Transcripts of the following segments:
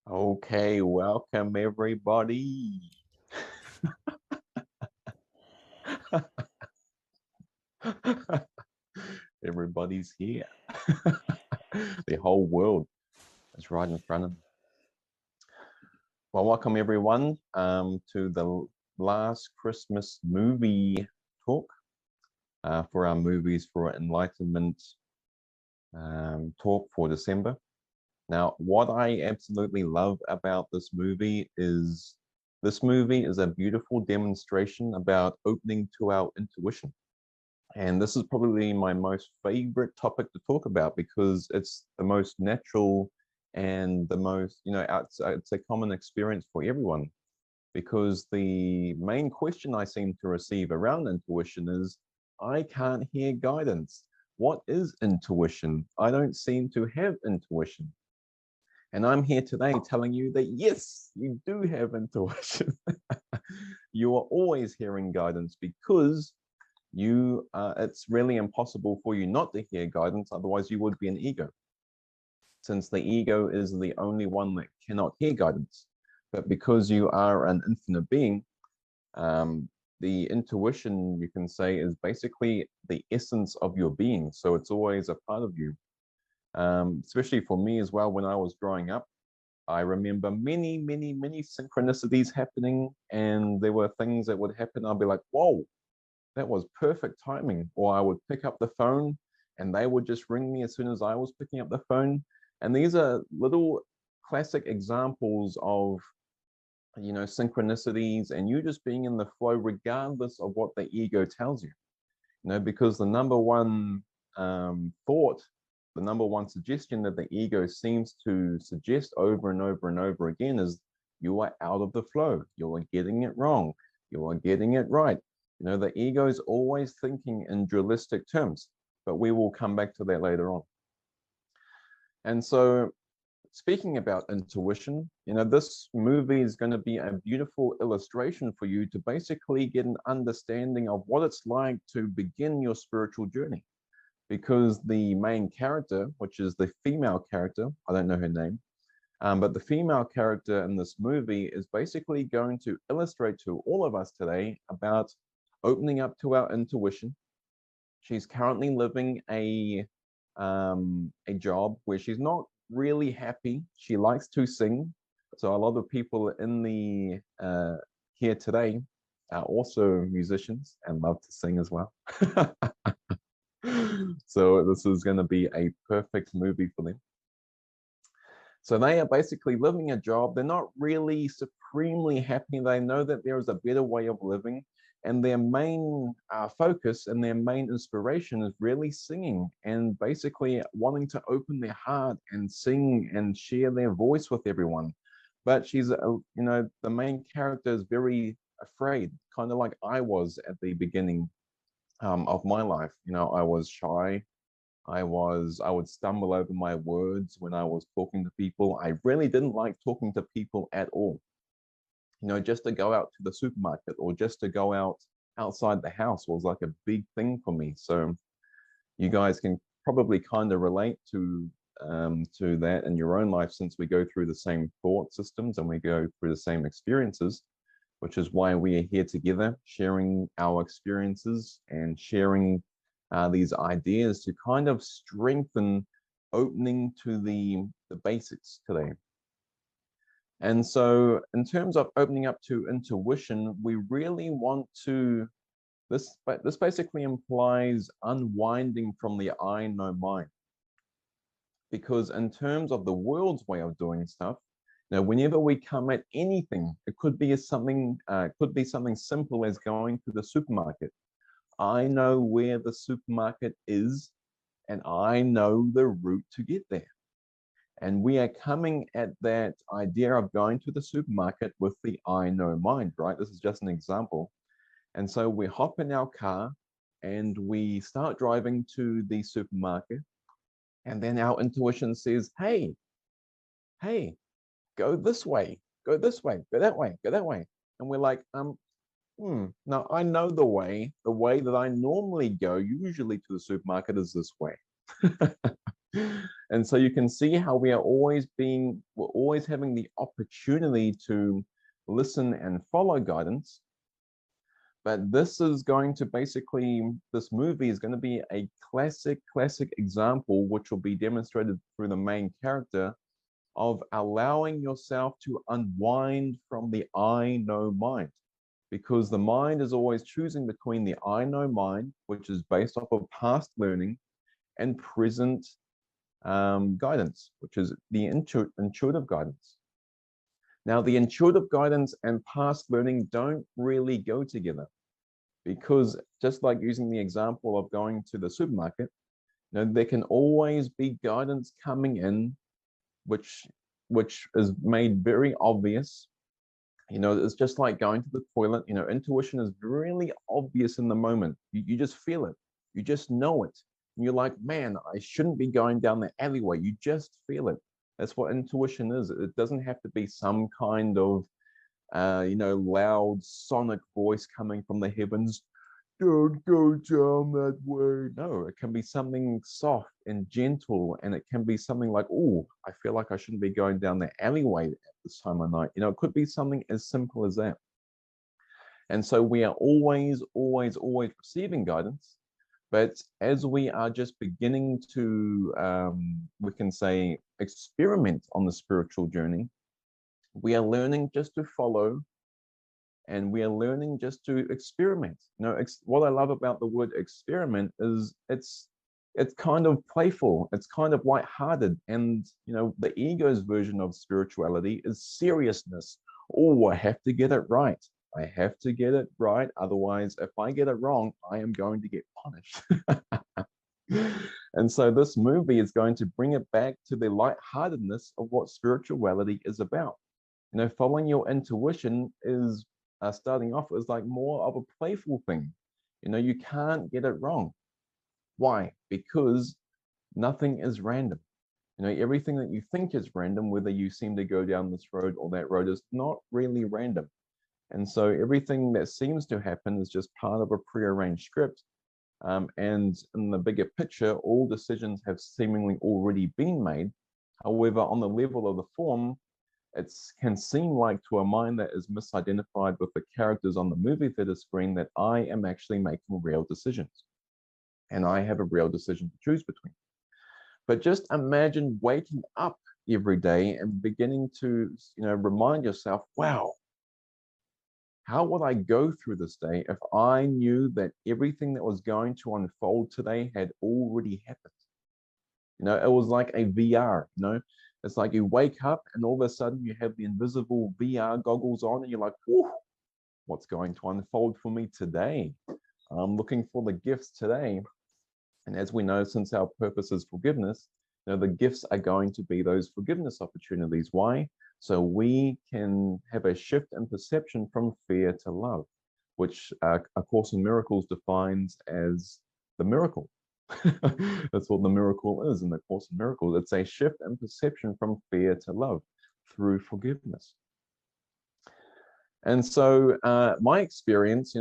Okay, welcome everybody. Everybody's here. The whole world is right in front of me. Well, welcome everyone to the last Christmas movie talk for our movies for Enlightenment talk for December. Now, what I absolutely love about this movie is a beautiful demonstration about opening to our intuition. And this is probably my most favorite topic to talk about because it's the most natural and the most, it's a common experience for everyone. Because the main question I seem to receive around intuition is, I can't hear guidance. What is intuition? I don't seem to have intuition. And I'm here today telling you that yes, you do have intuition. You are always hearing guidance because it's really impossible for you not to hear guidance, otherwise you would be an ego, since the ego is the only one that cannot hear guidance. But because you are an infinite being, the intuition, you can say, is basically the essence of your being, so it's always a part of you. Especially for me as well, when I was growing up, I remember many synchronicities happening, and there were things that would happen. I'd be like, whoa, that was perfect timing. Or I would pick up the phone and they would just ring me as soon as I was picking up the phone. And these are little classic examples of, synchronicities and you just being in the flow regardless of what the ego tells you. Because the number one thought, the number one suggestion that the ego seems to suggest over and over and over again is, you are out of the flow. You are getting it wrong. You are getting it right. The ego is always thinking in dualistic terms, but we will come back to that later on. And so, speaking about intuition, this movie is going to be a beautiful illustration for you to basically get an understanding of what it's like to begin your spiritual journey. Because the main character, which is the female character, I don't know her name, but the female character in this movie is basically going to illustrate to all of us today about opening up to our intuition. She's currently living a job where she's not really happy. She likes to sing. So a lot of people in the here today are also musicians and love to sing as well. So this is going to be a perfect movie for them. So they are basically living a job. They're not really supremely happy. They know that there is a better way of living. And their main focus and their main inspiration is really singing and basically wanting to open their heart and sing and share their voice with everyone. But she's, the main character is very afraid, kind of like I was at the beginning of my life. I was shy. I would stumble over my words when I was talking to people. I really didn't like talking to people at all. Just to go out to the supermarket or just to go outside the house was like a big thing for me. So you guys can probably kind of relate to that in your own life, since we go through the same thought systems and we go through the same experiences, which is why we are here together, sharing our experiences and sharing these ideas to kind of strengthen opening to the basics today. And so in terms of opening up to intuition, we really want to, this basically implies unwinding from the I know mind. Because in terms of the world's way of doing stuff, whenever we come at anything, it could be something simple as going to the supermarket. I know where the supermarket is and I know the route to get there. And we are coming at that idea of going to the supermarket with the I know mind, right? This is just an example. And so we hop in our car and we start driving to the supermarket. And then our intuition says, hey, go this way, go this way, go that way, go that way. And we're like, no, I know the way that I normally go, usually to the supermarket, is this way. And so you can see how we're always having the opportunity to listen and follow guidance. But this is going to basically, this movie is going to be a classic example, which will be demonstrated through the main character, of allowing yourself to unwind from the I know mind. Because the mind is always choosing between the I know mind, which is based off of past learning, and present guidance, which is the intuitive guidance. Now, the intuitive guidance and past learning don't really go together, because just like using the example of going to the supermarket, there can always be guidance coming in, which is made very obvious. It's just like going to the toilet. Intuition is really obvious in the moment. You just feel it. You just know it. And you're like, man, I shouldn't be going down the alleyway. You just feel it. That's what intuition is. It doesn't have to be some kind of, loud sonic voice coming from the heavens. Don't go down that way. No, it can be something soft and gentle, and it can be something like, oh, I feel like I shouldn't be going down the alleyway at this time of night. It could be something as simple as that. And so we are always receiving guidance. But as we are just beginning to, we can say, experiment on the spiritual journey, we are learning just to follow, and we are learning just to experiment. What I love about the word experiment is it's kind of playful, it's kind of lighthearted, and the ego's version of spirituality is seriousness. Oh, I have to get it right. I have to get it right. Otherwise, if I get it wrong, I am going to get punished. And so this movie is going to bring it back to the lightheartedness of what spirituality is about. Following your intuition is starting off as like more of a playful thing. You can't get it wrong. Why? Because nothing is random. Everything that you think is random, whether you seem to go down this road or that road, is not really random. And so everything that seems to happen is just part of a prearranged script. And in the bigger picture, all decisions have seemingly already been made. However, on the level of the form, it can seem like to a mind that is misidentified with the characters on the movie theater screen that I am actually making real decisions. And I have a real decision to choose between. But just imagine waking up every day and beginning to, remind yourself, wow, how would I go through this day if I knew that everything that was going to unfold today had already happened? It was like a VR, it's like you wake up and all of a sudden you have the invisible VR goggles on and you're like, whew, what's going to unfold for me today? I'm looking for the gifts today. And as we know, since our purpose is forgiveness, the gifts are going to be those forgiveness opportunities. Why? So we can have a shift in perception from fear to love, which A Course in Miracles defines as the miracle. That's what the miracle is in the Course in Miracles. It's a shift in perception from fear to love through forgiveness. And so my experience,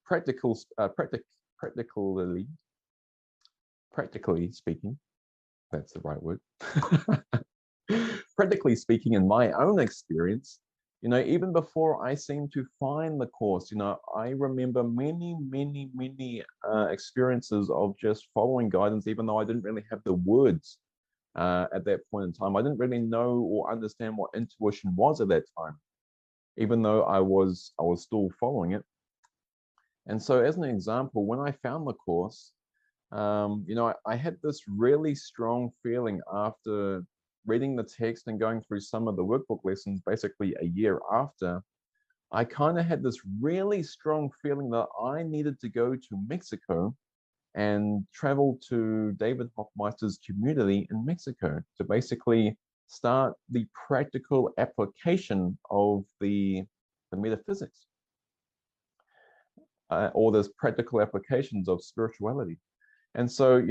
practically speaking, that's the right word. Practically speaking, in my own experience, even before I seemed to find the Course, I remember many experiences of just following guidance, even though I didn't really have the words at that point in time. I didn't really know or understand what intuition was at that time, even though I was still following it. And so as an example, when I found the Course, I had this really strong feeling after reading the text and going through some of the workbook lessons, basically a year after. I kind of had this really strong feeling that I needed to go to Mexico and travel to David Hoffmeister's community in Mexico to basically start the practical application of the metaphysics, or those practical applications of spirituality. And so,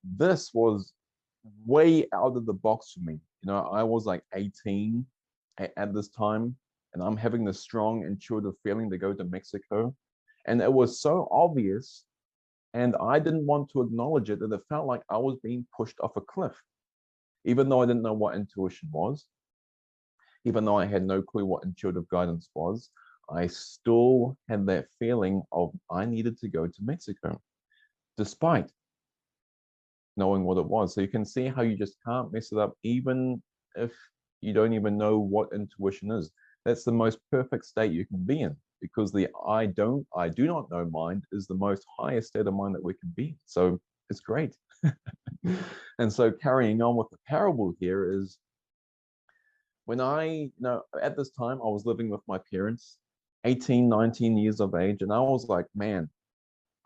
this was way out of the box for me. I was like 18 at this time, and I'm having this strong intuitive feeling to go to Mexico. And it was so obvious, and I didn't want to acknowledge it, that it felt like I was being pushed off a cliff. Even though I didn't know what intuition was, even though I had no clue what intuitive guidance was, I still had that feeling of I needed to go to Mexico, despite knowing what it was. So you can see how you just can't mess it up, even if you don't even know what intuition is. That's the most perfect state you can be in, because the I do not know mind is the most highest state of mind that we can be in. So it's great. And so carrying on with the parable here is, when at this time I was living with my parents, 18, 19 years of age, and I was like, man,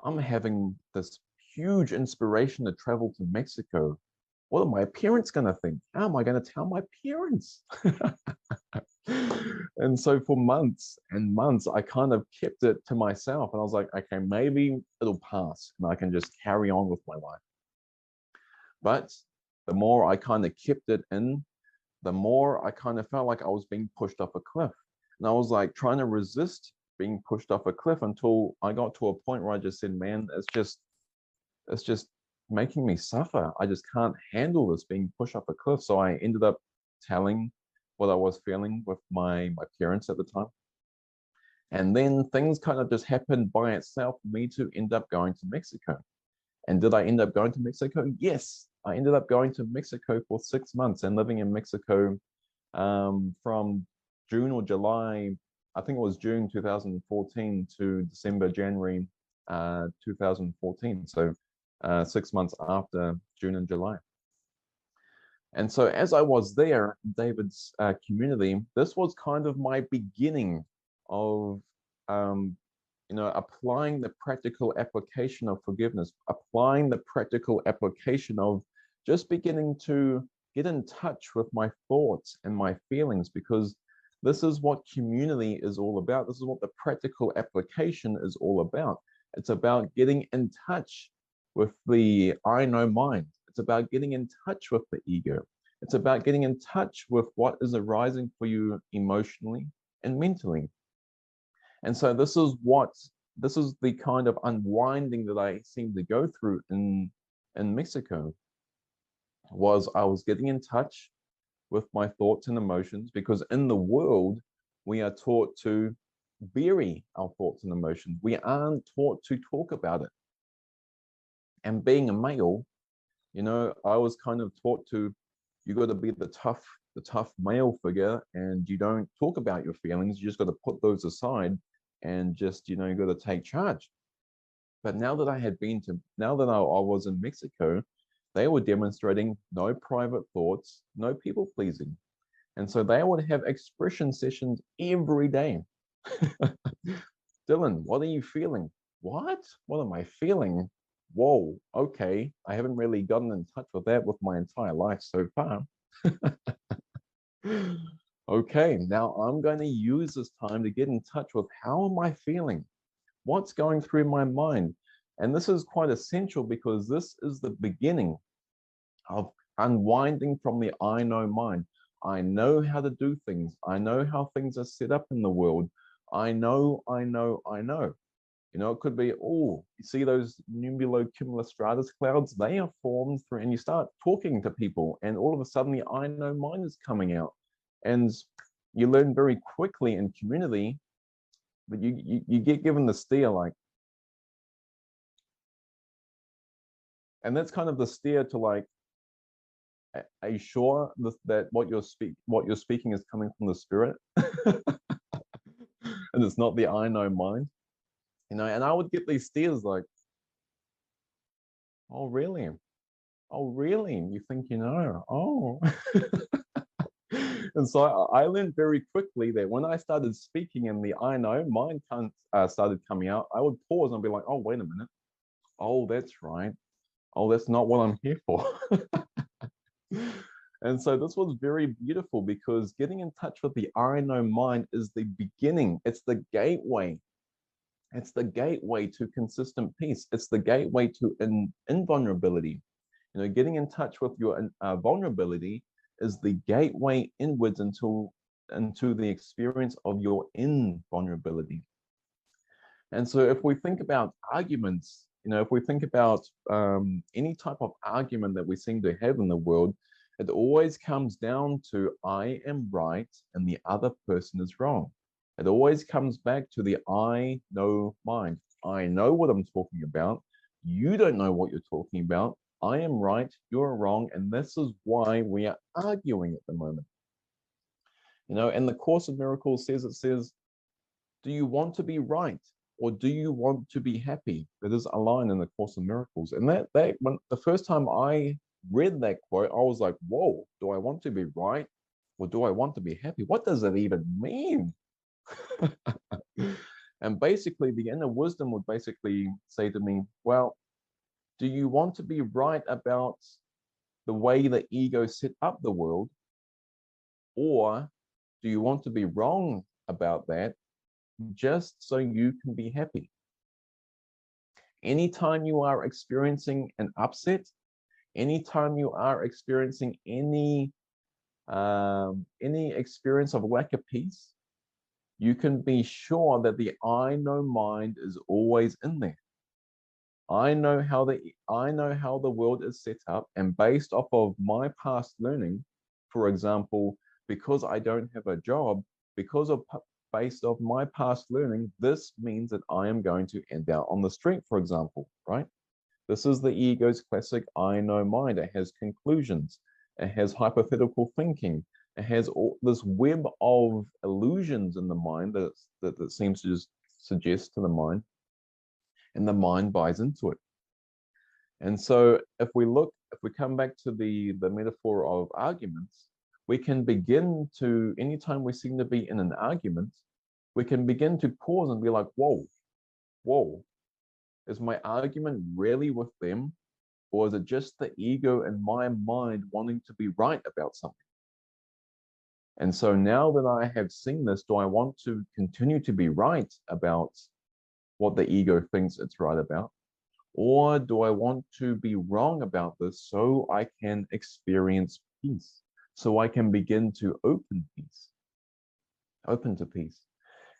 I'm having this huge inspiration to travel to Mexico. What are my parents going to think? How am I going to tell my parents? And so for months and months, I kind of kept it to myself. And I was like, okay, maybe it'll pass and I can just carry on with my life. But the more I kind of kept it in, the more I kind of felt like I was being pushed off a cliff. And I was like trying to resist being pushed off a cliff until I got to a point where I just said, man, it's just making me suffer. I just can't handle this being pushed off a cliff. So I ended up telling what I was feeling with my parents at the time. And then things kind of just happened by itself for me to end up going to Mexico. And did I end up going to Mexico? Yes, I ended up going to Mexico for 6 months and living in Mexico from June or July, I think it was June 2014 to December, January 2014. So 6 months after June and July. And so as I was there, David's community, this was kind of my beginning of applying the practical application of forgiveness, applying the practical application of just beginning to get in touch with my thoughts and my feelings, because this is what community is all about. This is what the practical application is all about. It's about getting in touch with the I know mind. It's about getting in touch with the ego. It's about getting in touch with what is arising for you emotionally and mentally. And so this is the kind of unwinding that I seemed to go through in Mexico. I was getting in touch with my thoughts and emotions, because in the world we are taught to bury our thoughts and emotions. We aren't taught to talk about it. And being a male, I was kind of taught to, you got to be the tough male figure, and you don't talk about your feelings. You just got to put those aside and just, you got to take charge. But now that I was in Mexico, they were demonstrating no private thoughts, no people pleasing. And so they would have expression sessions every day. Dylan, what are you feeling? What am I feeling? Whoa, okay. I haven't really gotten in touch with that with my entire life so far. Okay, now I'm going to use this time to get in touch with how am I feeling? What's going through my mind? And this is quite essential, because this is the beginning of unwinding from the I know mind. I know how to do things. I know how things are set up in the world. I know. It could be, you see those cumulus-stratus clouds? They are formed through, and you start talking to people, and all of a sudden the I know mind is coming out. And you learn very quickly in community that you get given the steer, like, and that's kind of the steer to, like, are you sure that what you're speaking is coming from the spirit? And it's not the I know mind, and I would get these steers like, oh really, you think you know? Oh. And so I learned very quickly that when I started speaking and the I know mind started coming out, I would pause and be like, oh, wait a minute. Oh, that's right. Oh, that's not what I'm here for. And so this was very beautiful, because getting in touch with the I know mind is the beginning. It's the gateway. It's the gateway to consistent peace. It's the gateway to invulnerability. Getting in touch with your vulnerability is the gateway inwards into the experience of your invulnerability. And so if we think about arguments, if we think about any type of argument that we seem to have in the world, It always comes down to I am right and the other person is wrong. It always comes back to the I know mind. I know what I'm talking about. You don't know what you're talking about. I am right, you're wrong, and this is why we are arguing at the moment. And the Course of Miracles says, do you want to be right or do you want to be happy? That is a line in the Course of Miracles. And that when the first time I read that quote, I was like, whoa, do I want to be right or do I want to be happy? What does that even mean? And basically, the inner wisdom would basically say to me, well, do you want to be right about the way the ego set up the world? Or do you want to be wrong about that just so you can be happy? Anytime you are experiencing an upset, anytime you are experiencing any experience of lack of peace, you can be sure that the I know mind is always in there. I know how the world is set up, and based off of my past learning, for example, because I don't have a job, based off my past learning, this means that I am going to end out on the street, for example, right? This is the ego's classic I know mind. It has conclusions. It has hypothetical thinking. It has all this web of illusions in the mind that seems to just suggest to the mind, and the mind buys into it. And so if we come back to the metaphor of arguments, we can begin to, anytime we seem to be in an argument, we can begin to pause and be like, whoa, is my argument really with them? Or is it just the ego and my mind wanting to be right about something? And so now that I have seen this, do I want to continue to be right about what the ego thinks it's right about? Or do I want to be wrong about this so I can experience peace? So I can begin to open to peace.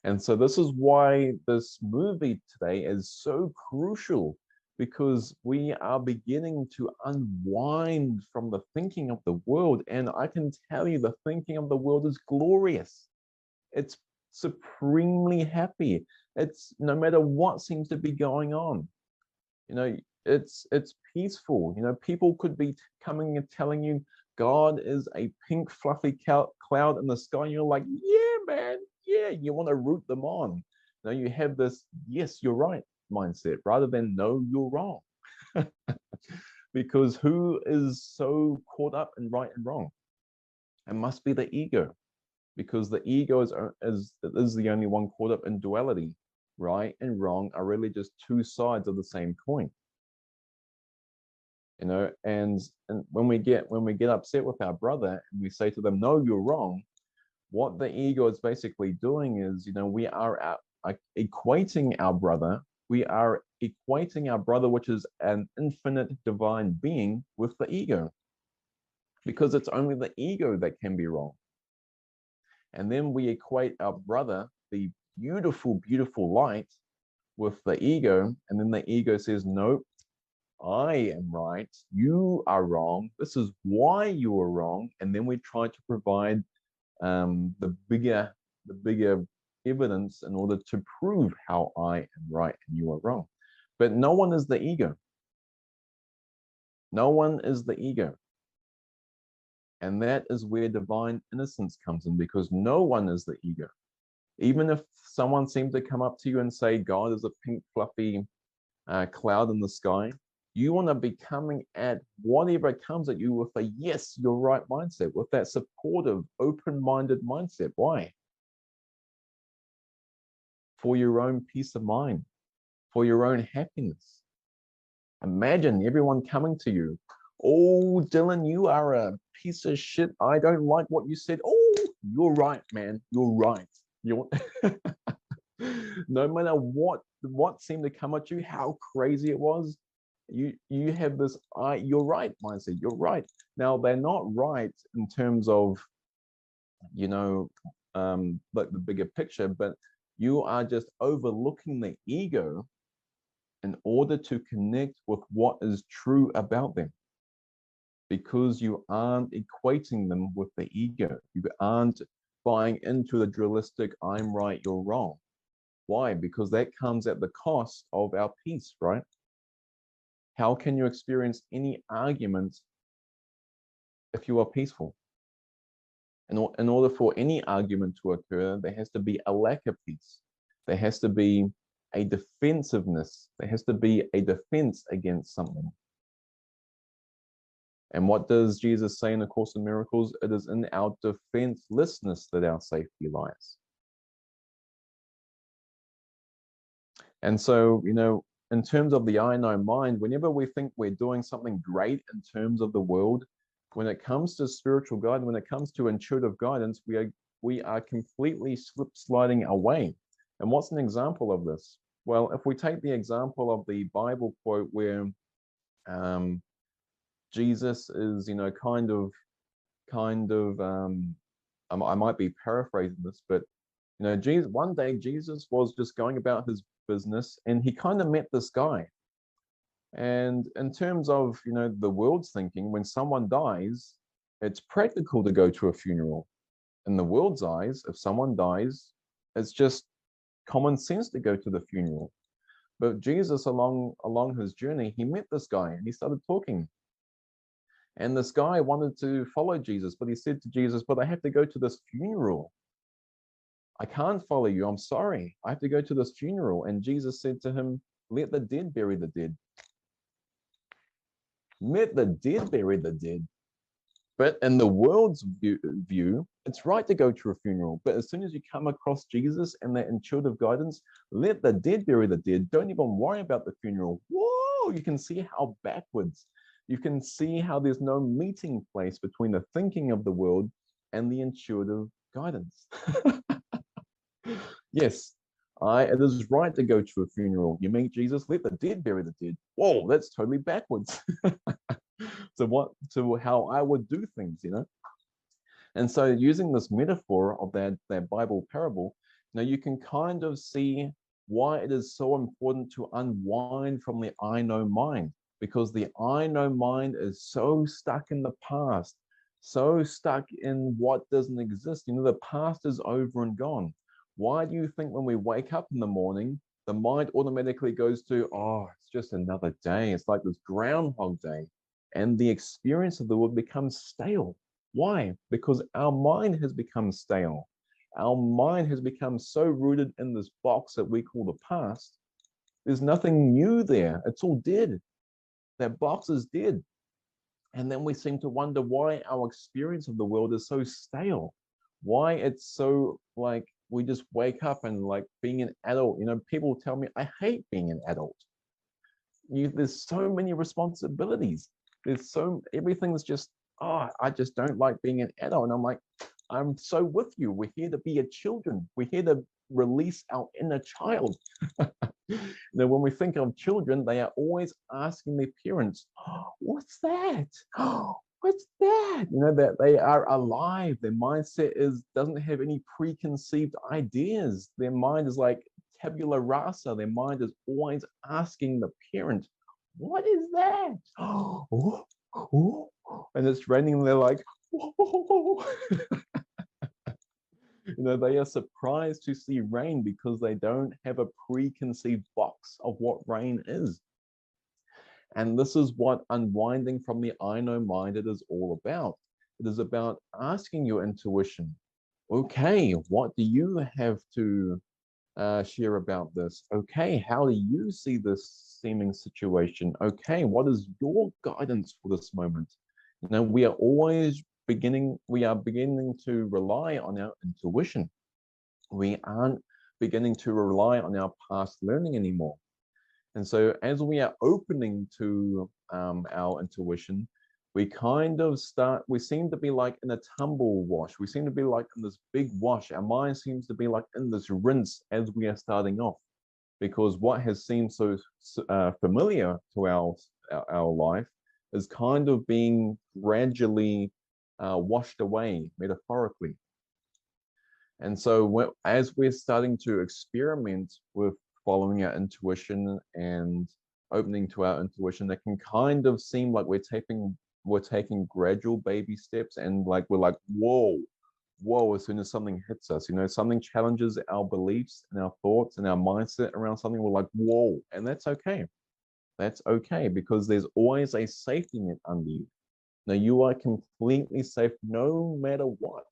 And so this is why this movie today is so crucial, because we are beginning to unwind from the thinking of the world. And I can tell you the thinking of the world is glorious. It's supremely happy. It's no matter what seems to be going on. It's peaceful. People could be coming and telling you God is a pink fluffy cloud in the sky, and you're like, yeah, man, yeah, you want to root them on. You have this yes, you're right mindset rather than no, you're wrong. Because who is so caught up in right and wrong? It must be the ego, because the ego is the only one caught up in duality. Right and wrong are really just two sides of the same coin. And when we get upset with our brother and we say to them, no, you're wrong, what the ego is basically doing is, we are equating our brother, which is an infinite divine being, with the ego, because it's only the ego that can be wrong. And then we equate our brother, the beautiful, beautiful light, with the ego, and then the ego says, nope, I am right, you are wrong, this is why you are wrong. And then we try to provide the bigger evidence in order to prove how I am right and you are wrong. But no one is the ego. No one is the ego. And that is where divine innocence comes in, because no one is the ego. Even if someone seems to come up to you and say God is a pink fluffy cloud in the sky, you want to be coming at whatever comes at you with a yes, you're right mindset, with that supportive, open-minded mindset. Why? For your own peace of mind, for your own happiness. Imagine everyone coming to you, oh, Dylan, you are a piece of shit. I don't like what you said. Oh, you're right, man. You're right. No matter what seemed to come at you, how crazy it was, you have this you're right mindset. You're right. Now they're not right in terms of like the bigger picture, but you are just overlooking the ego in order to connect with what is true about them. because you aren't equating them with the ego. You aren't buying into the dualistic, I'm right, you're wrong. Why? Because that comes at the cost of our peace, right? How can you experience any argument if you are peaceful? In order for any argument to occur, there has to be a lack of peace. There has to be a defensiveness. There has to be a defense against something. And what does Jesus say in the Course of Miracles? It is in our defenselessness that our safety lies. And so, in terms of the I know mind, whenever we think we're doing something great in terms of the world, when it comes to spiritual guidance, when it comes to intuitive guidance, we are completely sliding away. And what's an example of this? Well, if we take the example of the Bible quote where Jesus is, I might be paraphrasing this, but Jesus, one day Jesus was just going about his business and he kind of met this guy. And in terms of, the world's thinking, when someone dies, it's practical to go to a funeral. In the world's eyes, if someone dies, it's just common sense to go to the funeral. But Jesus, along his journey, he met this guy and he started talking. And this guy wanted to follow Jesus, but he said to Jesus, but I have to go to this funeral. I can't follow you. I'm sorry. I have to go to this funeral. And Jesus said to him, let the dead bury the dead. Let the dead bury the dead. But in the world's view, it's right to go to a funeral. But as soon as you come across Jesus and that intuitive guidance, let the dead bury the dead. Don't even worry about the funeral. Whoa, you can see how backwards. You can see how there's no meeting place between the thinking of the world and the intuitive guidance. Yes, it is right to go to a funeral. You meet Jesus, let the dead bury the dead. Whoa, that's totally backwards. To how I would do things, And so using this metaphor of that Bible parable, you can kind of see why it is so important to unwind from the I know mind, because the I know mind is so stuck in the past, so stuck in what doesn't exist. The past is over and gone. Why do you think when we wake up in the morning, the mind automatically goes to, oh, it's just another day. It's like this Groundhog Day. And the experience of the world becomes stale. Why? Because our mind has become stale. Our mind has become so rooted in this box that we call the past. There's nothing new there. It's all dead. That box is dead. And then we seem to wonder why our experience of the world is so stale. Why it's so like we just wake up and like being an adult. People tell me, I hate being an adult. There's so many responsibilities. Everything's just, I just don't like being an adult. And I'm like, I'm so with you. We're here to be a children. We're here to release our inner child. When we think of children, they are always asking their parents, what's that? What's that? That they are alive. Their mindset doesn't have any preconceived ideas. Their mind is like tabula rasa. Their mind is always asking the parent, what is that? And it's raining and they're like, whoa. They are surprised to see rain because they don't have a preconceived box of what rain is. And this is what unwinding from the I know mind it is all about. It is about asking your intuition, okay, what do you have to share about this? Okay, how do you see this seeming situation? Okay, what is your guidance for this moment? We are beginning to rely on our intuition. We aren't beginning to rely on our past learning anymore. And so as we are opening to our intuition, we seem to be like in a tumble wash. We seem to be like in this big wash. Our mind seems to be like in this rinse as we are starting off, because what has seemed so familiar to our life is kind of being gradually washed away, metaphorically. And so as we're starting to experiment with following our intuition and opening to our intuition, it can kind of seem like we're tapping we're taking gradual baby steps, and like we're like, whoa, whoa, as soon as something hits us, you know, something challenges our beliefs and our thoughts and our mindset around something, we're like, whoa, and that's okay. That's okay, because there's always a safety net under you. Now, you are completely safe no matter what,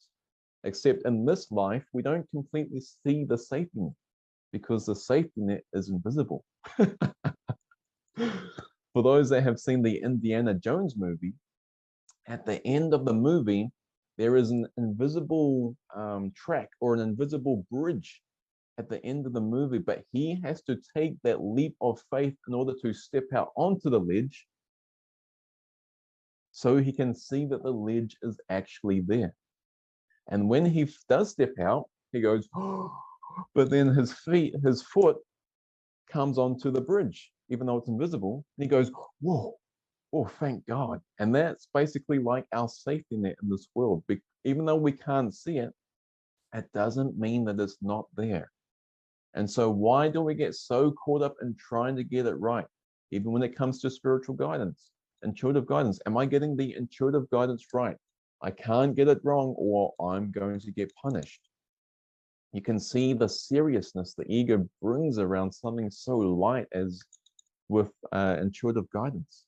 except in this life, we don't completely see the safety net because the safety net is invisible. For those that have seen the Indiana Jones movie, at the end of the movie, there is an invisible track or an invisible bridge at the end of the movie, but he has to take that leap of faith in order to step out onto the ledge so he can see that the ledge is actually there. And when he does step out, he goes, oh, but then his foot comes onto the bridge, even though it's invisible. And he goes, whoa, oh, thank God. And that's basically like our safety net in this world. Even though we can't see it, it doesn't mean that it's not there. And so why do we get so caught up in trying to get it right? Even when it comes to spiritual guidance, intuitive guidance, am I getting the intuitive guidance right? I can't get it wrong or I'm going to get punished. You can see the seriousness the ego brings around something so light as with intuitive guidance.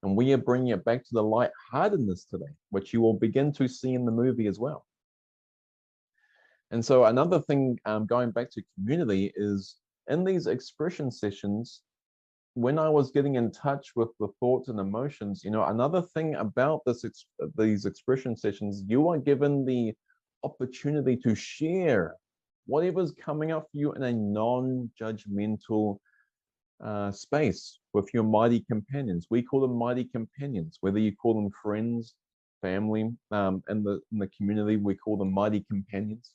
And we are bringing it back to the lightheartedness today, which you will begin to see in the movie as well. And so another thing, going back to community, is in these expression sessions, when I was getting in touch with the thoughts and emotions, you know, another thing about these expression sessions, you are given the opportunity to share whatever's coming up for you in a non-judgmental space with your mighty companions. We call them mighty companions, whether you call them friends, family, in the community, we call them mighty companions.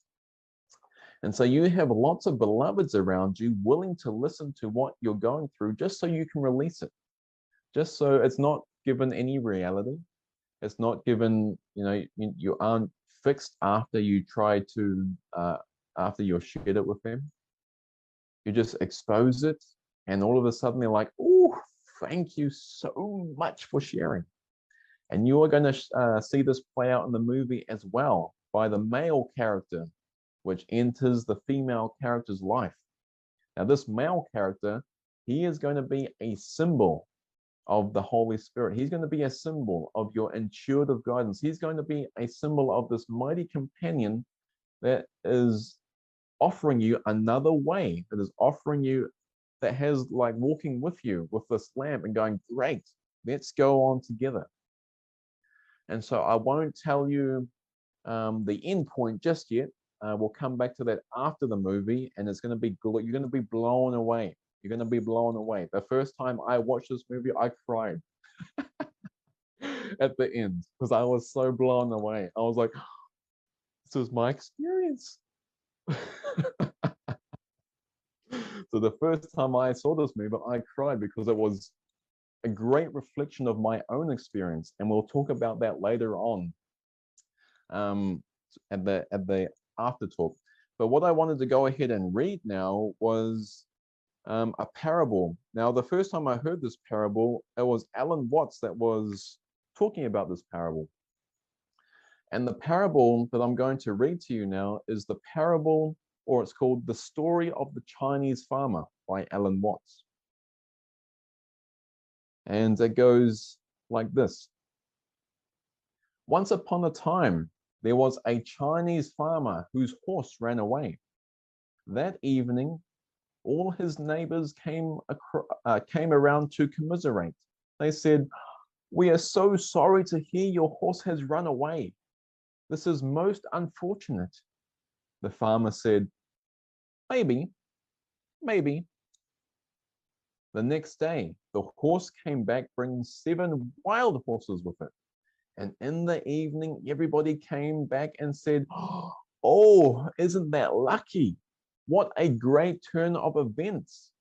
And so you have lots of beloveds around you willing to listen to what you're going through just so you can release it. Just so it's not given any reality. It's not given, you know, you aren't fixed after you try to, after you're shared it with them. You just expose it, and all of a sudden they're like, oh, thank you so much for sharing. And you are going to see this play out in the movie as well by the male character, which enters the female character's life. Now, this male character, he is going to be a symbol of the Holy Spirit. He's going to be a symbol of your intuitive guidance. He's going to be a symbol of this mighty companion that is offering you another way, that is offering you, that has like walking with you with this lamp and going, great, let's go on together. And so I won't tell you the end point just yet. We'll come back to that after the movie, and it's going to be, you're going to be blown away. You're going to be blown away. The first time I watched this movie, I cried at the end because I was so blown away. I was like, this was my experience. So the first time I saw this movie, I cried because it was a great reflection of my own experience. And we'll talk about that later on at the after talk. But what I wanted to go ahead and read now was a parable. Now, the first time I heard this parable, it was Alan Watts that was talking about this parable. And the parable that I'm going to read to you now is the parable, or it's called The Story of the Chinese Farmer by Alan Watts. And it goes like this. Once upon a time, there was a Chinese farmer whose horse ran away. That evening, all his neighbors came around to commiserate. They said, "We are so sorry to hear your horse has run away. This is most unfortunate." The farmer said, maybe. The next day, the horse came back bringing 7 wild horses with it. And in the evening, everybody came back and said, "Oh, isn't that lucky? What a great turn of events.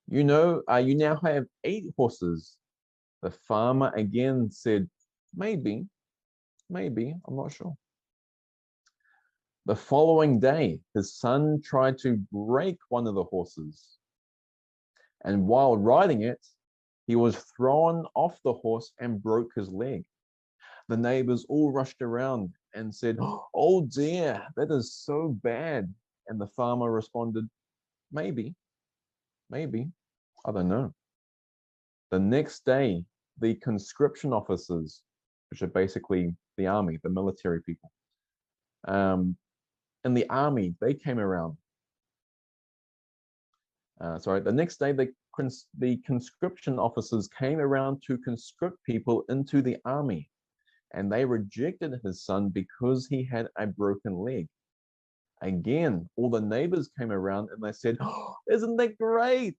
You know, you now have 8 horses." The farmer again said, maybe, I'm not sure. The following day, his son tried to break one of the horses. And while riding it, He was thrown off the horse and broke his leg. The neighbors all rushed around and said, "Oh dear, that is so bad." And the farmer responded, "Maybe, maybe, I don't know." The next day, the conscription officers, which are basically the army, the military people, in the army, they came around. The next day, the conscription officers came around to conscript people into the army, and they rejected his son because he had a broken leg. Again, all the neighbors came around and they said, "Oh, isn't that great?"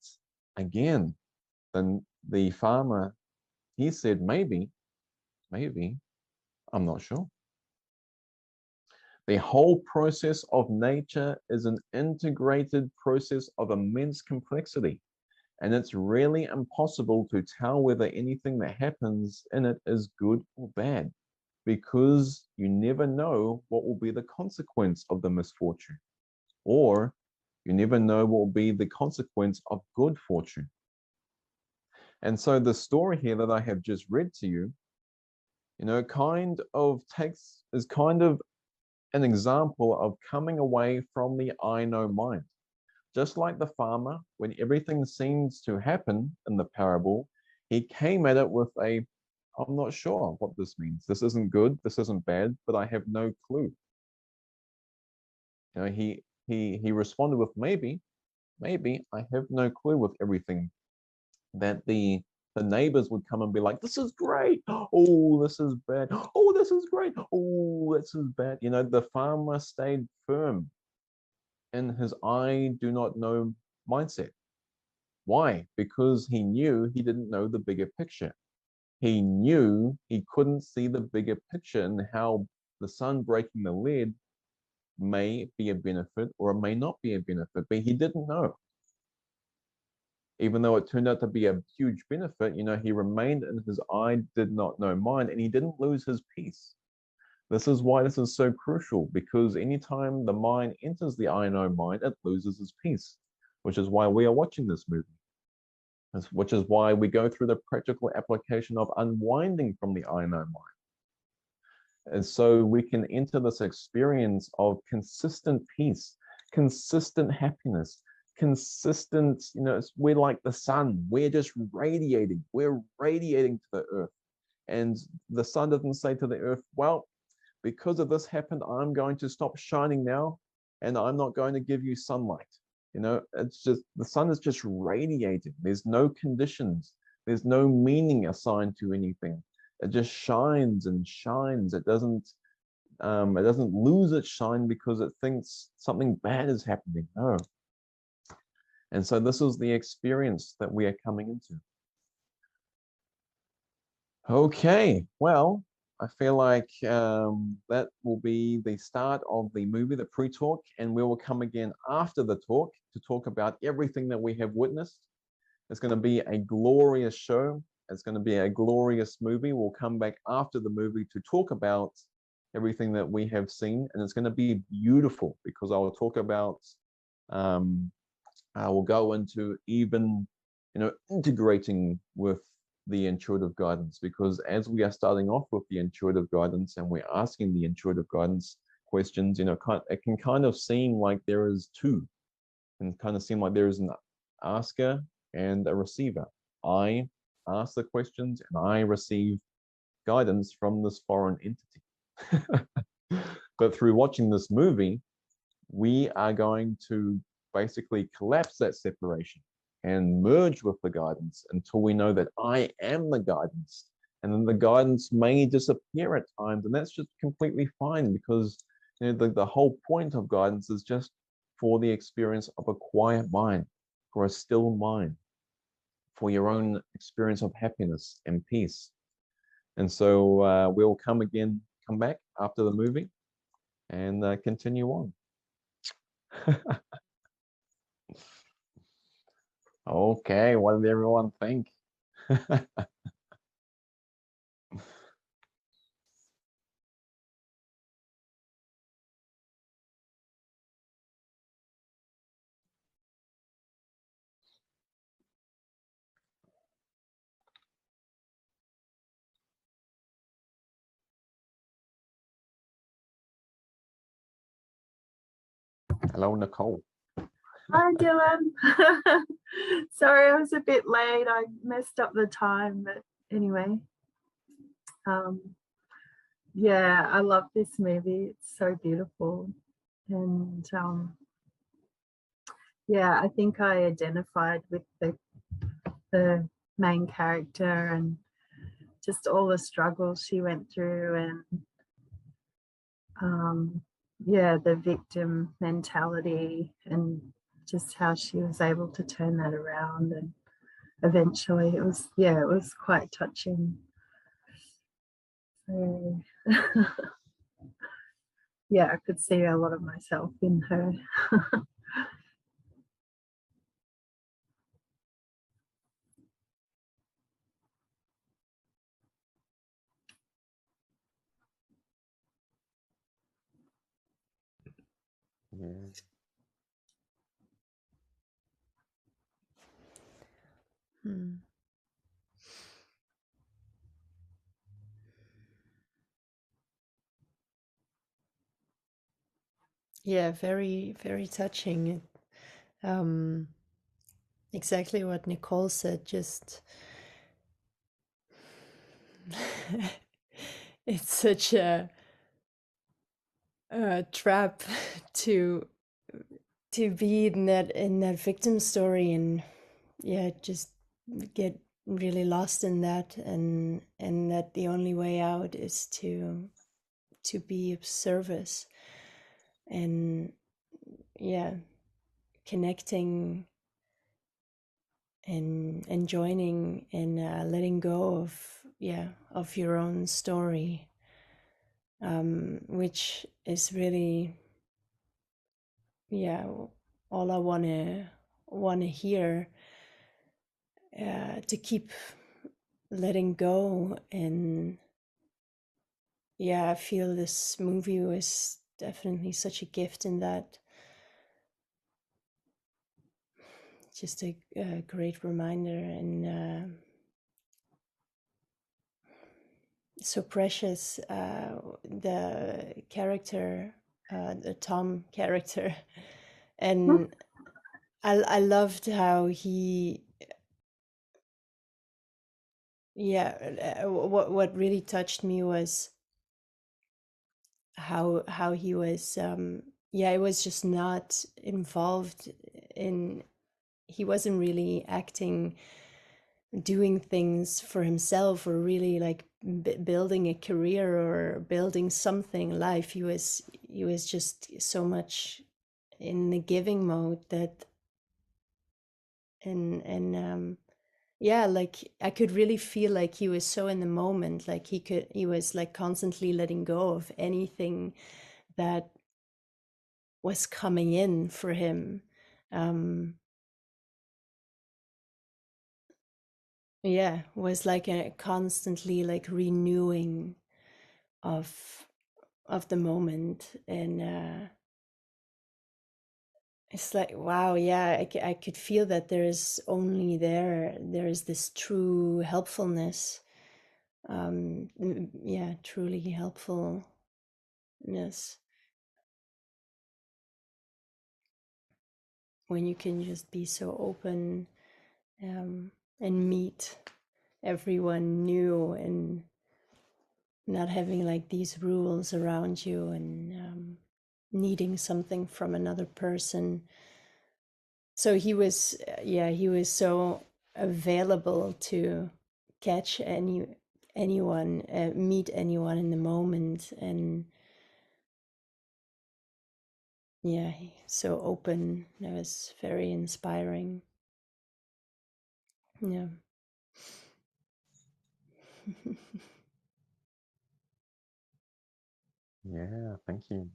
Again, then the farmer, he said, "Maybe, maybe, I'm not sure." The whole process of nature is an integrated process of immense complexity, and it's really impossible to tell whether anything that happens in it is good or bad, because you never know what will be the consequence of the misfortune, or you never know what will be the consequence of good fortune. And so the story here that I have just read to you, is kind of an example of coming away from the I know mind. Just like the farmer, when everything seems to happen in the parable, he came at it with I'm not sure what this means. This isn't good, this isn't bad, but I have no clue. He responded with maybe, I have no clue with everything. That the neighbors would come and be like, "This is great. Oh, this is bad. Oh, this is great. Oh, this is bad." The farmer stayed firm in his I do not know mindset. Why? Because he knew he didn't know the bigger picture. He knew he couldn't see the bigger picture and how the sun breaking the lead may be a benefit or it may not be a benefit, but he didn't know. Even though it turned out to be a huge benefit, he remained in his I did not know mind, and he didn't lose his peace. This is why this is so crucial, because anytime the mind enters the I know mind, it loses its peace, which is why we are watching this movie, which is why we go through the practical application of unwinding from the I know mind. And so we can enter this experience of consistent peace, consistent happiness, consistent, we're like the sun. We're just radiating. We're radiating to the earth. And the sun doesn't say to the earth, "Well, because of this happened, I'm going to stop shining now, and I'm not going to give you sunlight." It's just, the sun is just radiating. There's no conditions. There's no meaning assigned to anything. It just shines and shines. It doesn't lose its shine because it thinks something bad is happening. No. And so this is the experience that we are coming into. Okay, well, I feel like that will be the start of the movie, the pre-talk, and we will come again after the talk to talk about everything that we have witnessed. It's going to be a glorious show. It's going to be a glorious movie. We'll come back after the movie to talk about everything that we have seen, and it's going to be beautiful because I will talk about, I will go into even, integrating with the intuitive guidance, because as we are starting off with the intuitive guidance and we're asking the intuitive guidance questions, it can kind of seem like there is two, and kind of seem like there is an asker and a receiver. I ask the questions and I receive guidance from this foreign entity. But through watching this movie, we are going to basically collapse that separation and merge with the guidance until we know that I am the guidance. And then the guidance may disappear at times, and that's just completely fine, because the whole point of guidance is just for the experience of a quiet mind, for a still mind, for your own experience of happiness and peace. And so we'll come back after the movie and continue on. Okay, what did everyone think? Hello, Nicole. Hi, Dylan. Sorry, I was a bit late. I messed up the time, but anyway. Yeah, I love this movie. It's so beautiful. And yeah, I think I identified with the main character and just all the struggles she went through, and yeah, the victim mentality, and just how she was able to turn that around, and eventually it was quite touching. So yeah, I could see a lot of myself in her. Yeah. Yeah, very, very touching. Exactly what Nicole said, just it's such a trap to be in that victim story, and yeah, just get really lost in that, and that the only way out is to be of service, and yeah, connecting and joining, and letting go of your own story, which is really all I wanna hear, to keep letting go. And yeah, I feel this movie was definitely such a gift in that. Just a great reminder, and so precious. The character, the Tom character, and I loved how he, what really touched me was how he was, it was just not involved in, he wasn't really acting, doing things for himself, or really like building a career or building something life. He was just so much in the giving mode, that, and yeah, like I could really feel like he was so in the moment, like he was like constantly letting go of anything that was coming in for him. um was like a constantly like renewing of the moment, and it's like, wow, yeah, I could feel that there is this true helpfulness, truly helpfulness, when you can just be so open, and meet everyone new, and not having like these rules around you, and needing something from another person. So he was so available to catch anyone, meet anyone in the moment, and so open. That was very inspiring. Yeah. Yeah, thank you.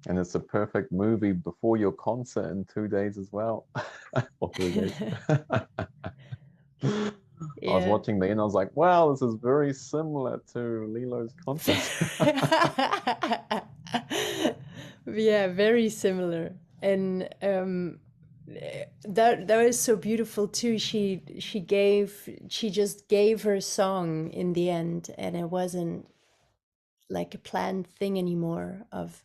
And it's a perfect movie before your concert in 2 days as well. Or 3 days. I was watching the end, I was like, wow, this is very similar to Lilo's concert. Yeah, very similar. And that was so beautiful too. She just gave her song in the end, and it wasn't like a planned thing anymore of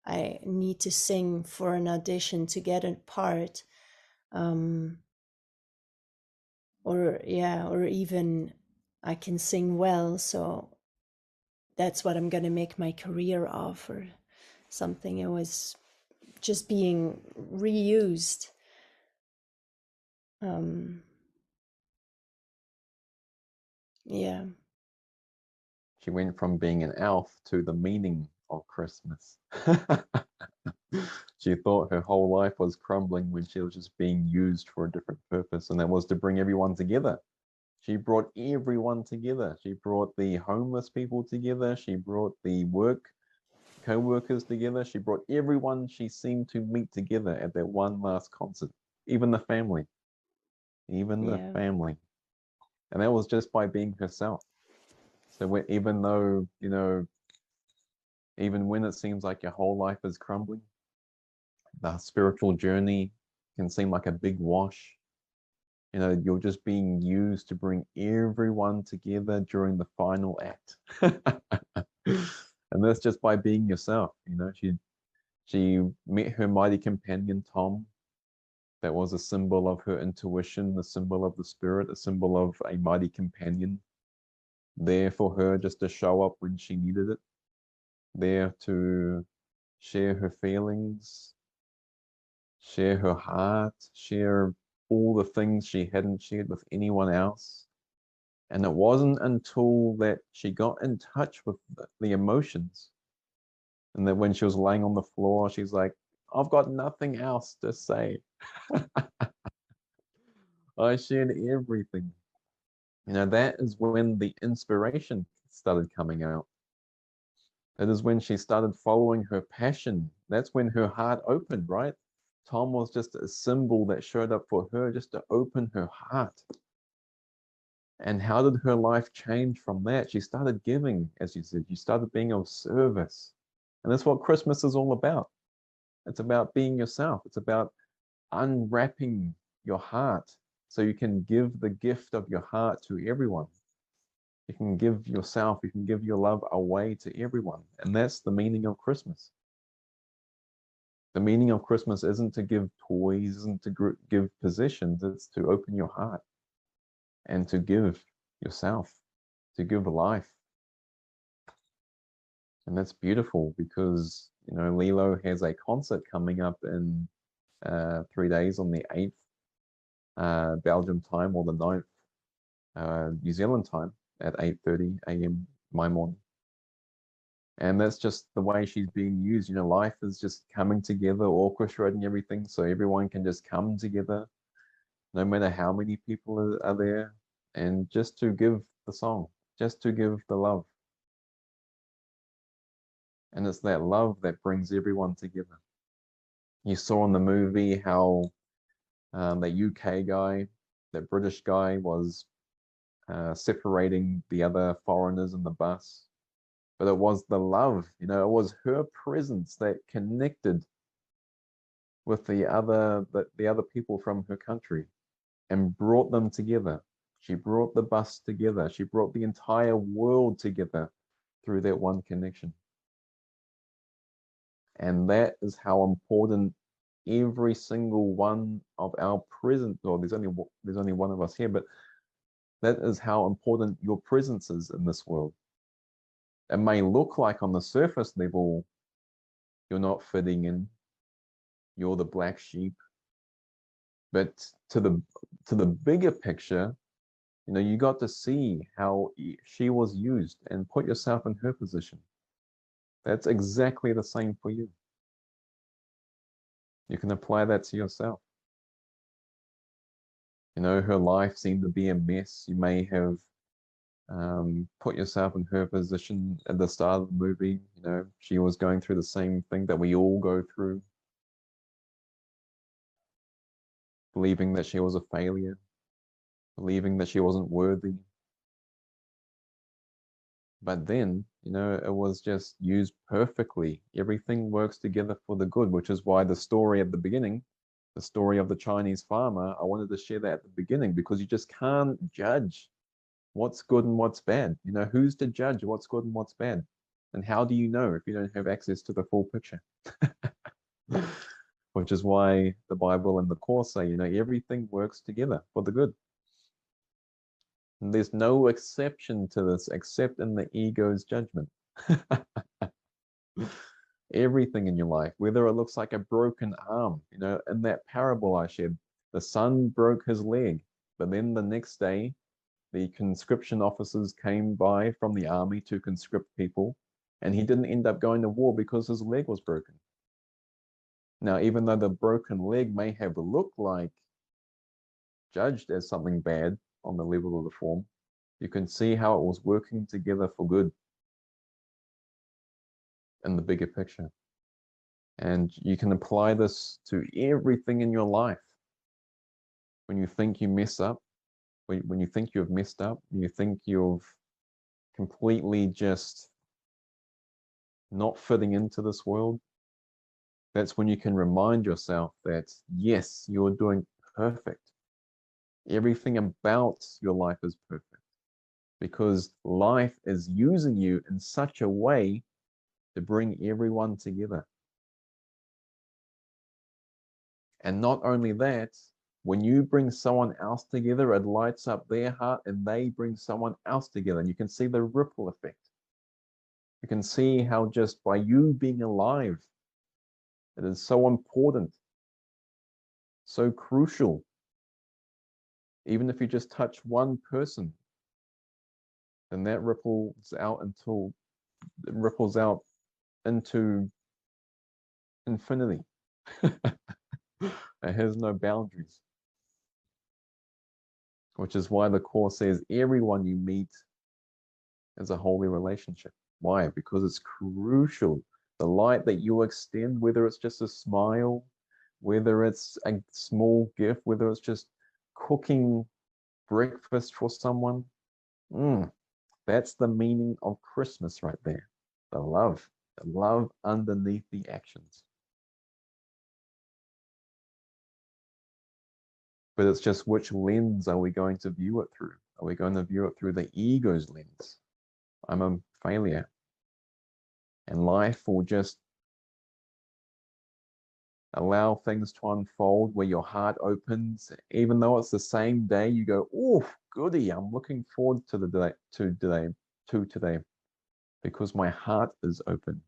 I need to sing for an audition to get a part, or even I can sing well, so that's what I'm going to make my career of, or something. It was just being reused. Yeah. She went from being an elf to the meaning of Christmas. She thought her whole life was crumbling when she was just being used for a different purpose, and that was to bring everyone together. She brought everyone together. She brought the homeless people together. She brought the co-workers together. She brought everyone she seemed to meet together at that one last concert, even the family. Even the family. And that was just by being herself. So even though, even when it seems like your whole life is crumbling, the spiritual journey can seem like a big wash. You're just being used to bring everyone together during the final act. And that's just by being yourself. She met her mighty companion, Tom. That was a symbol of her intuition, a symbol of the spirit, a symbol of a mighty companion, there for her just to show up when she needed it, there to share her feelings, share her heart, share all the things she hadn't shared with anyone else. And it wasn't until that she got in touch with the emotions, and that when she was laying on the floor, she's like, I've got nothing else to say. I shared everything. That is when the inspiration started coming out. That is when she started following her passion. That's when her heart opened, right? Tom was just a symbol that showed up for her just to open her heart. And how did her life change from that? She started giving, as you said. She started being of service. And that's what Christmas is all about. It's about being yourself. It's about unwrapping your heart so you can give the gift of your heart to everyone. You can give yourself, you can give your love away to everyone. And that's the meaning of Christmas. The meaning of Christmas isn't to give toys, isn't to give possessions, it's to open your heart and to give yourself, to give life. And that's beautiful because, Lilo has a concert coming up in 3 days on the 8th Belgium time, or the 9th New Zealand time at 8:30 a.m. my morning. And that's just the way she's being used. Life is just coming together, orchestrating everything so everyone can just come together, no matter how many people are there, and just to give the song, just to give the love. And it's that love that brings everyone together. You saw in the movie how the UK guy, that British guy, was separating the other foreigners in the bus. But it was the love, it was her presence that connected with the other people from her country and brought them together. She brought the bus together. She brought the entire world together through that one connection. And that is how important every single one of our present, or there's only one of us here, but that is how important your presence is in this world. It may look like on the surface level, you're not fitting in, you're the black sheep. But to the bigger picture, you got to see how she was used and put yourself in her position. That's exactly the same for you. You can apply that to yourself. Her life seemed to be a mess. You may have put yourself in her position at the start of the movie. She was going through the same thing that we all go through, believing that she was a failure, believing that she wasn't worthy. But then, it was just used perfectly. Everything works together for the good, which is why the story at the beginning, the story of the Chinese farmer, I wanted to share that at the beginning, because you just can't judge what's good and what's bad. Who's to judge what's good and what's bad? And how do you know if you don't have access to the full picture? Which is why the Bible and the Course say, everything works together for the good. And there's no exception to this except in the ego's judgment. Everything in your life, whether it looks like a broken arm, in that parable I shared, the son broke his leg, but then the next day, the conscription officers came by from the army to conscript people, and he didn't end up going to war because his leg was broken. Now, even though the broken leg may have looked like judged as something bad on the level of the form, you can see how it was working together for good in the bigger picture. And you can apply this to everything in your life. When you think you mess up, when you think you've messed up, when you think you've completely just not fitting into this world, that's when you can remind yourself that, yes, you're doing perfect. Everything about your life is perfect because life is using you in such a way to bring everyone together. And not only that, when you bring someone else together, it lights up their heart and they bring someone else together. And you can see the ripple effect. You can see how just by you being alive, it is so important, so crucial. Even if you just touch one person, then that ripples out into infinity. It has no boundaries. Which is why the Course says everyone you meet is a holy relationship. Why? Because it's crucial. The light that you extend, whether it's just a smile, whether it's a small gift, whether it's just cooking breakfast for someone, that's the meaning of Christmas right there. The love underneath the actions. But it's just which lens are we going to view it through? Are we going to view it through the ego's lens? I'm a failure. And life will just allow things to unfold where your heart opens. Even though it's the same day, you go, oh, goody, I'm looking forward to today, because my heart is open,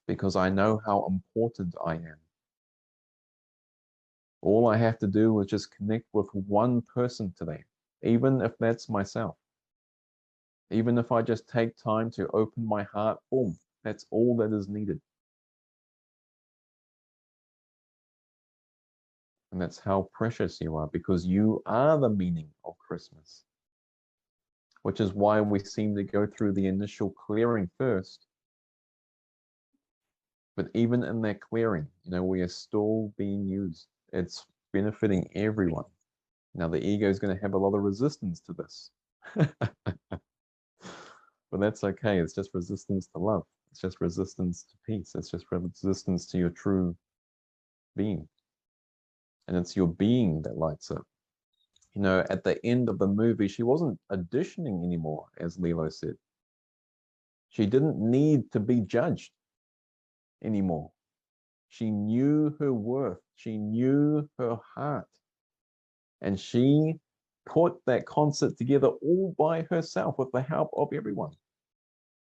because I know how important I am. All I have to do is just connect with one person today, even if that's myself. Even if I just take time to open my heart, boom, that's all that is needed. And that's how precious you are, because you are the meaning of Christmas. Which is why we seem to go through the initial clearing first. But even in that clearing, we are still being used. It's benefiting everyone. Now, the ego is going to have a lot of resistance to this. But that's okay. It's just resistance to love. It's just resistance to peace. It's just resistance to your true being. And it's your being that lights up. At the end of the movie, she wasn't auditioning anymore, as Lilo said. She didn't need to be judged anymore. She knew her worth. She knew her heart. And she put that concert together all by herself with the help of everyone.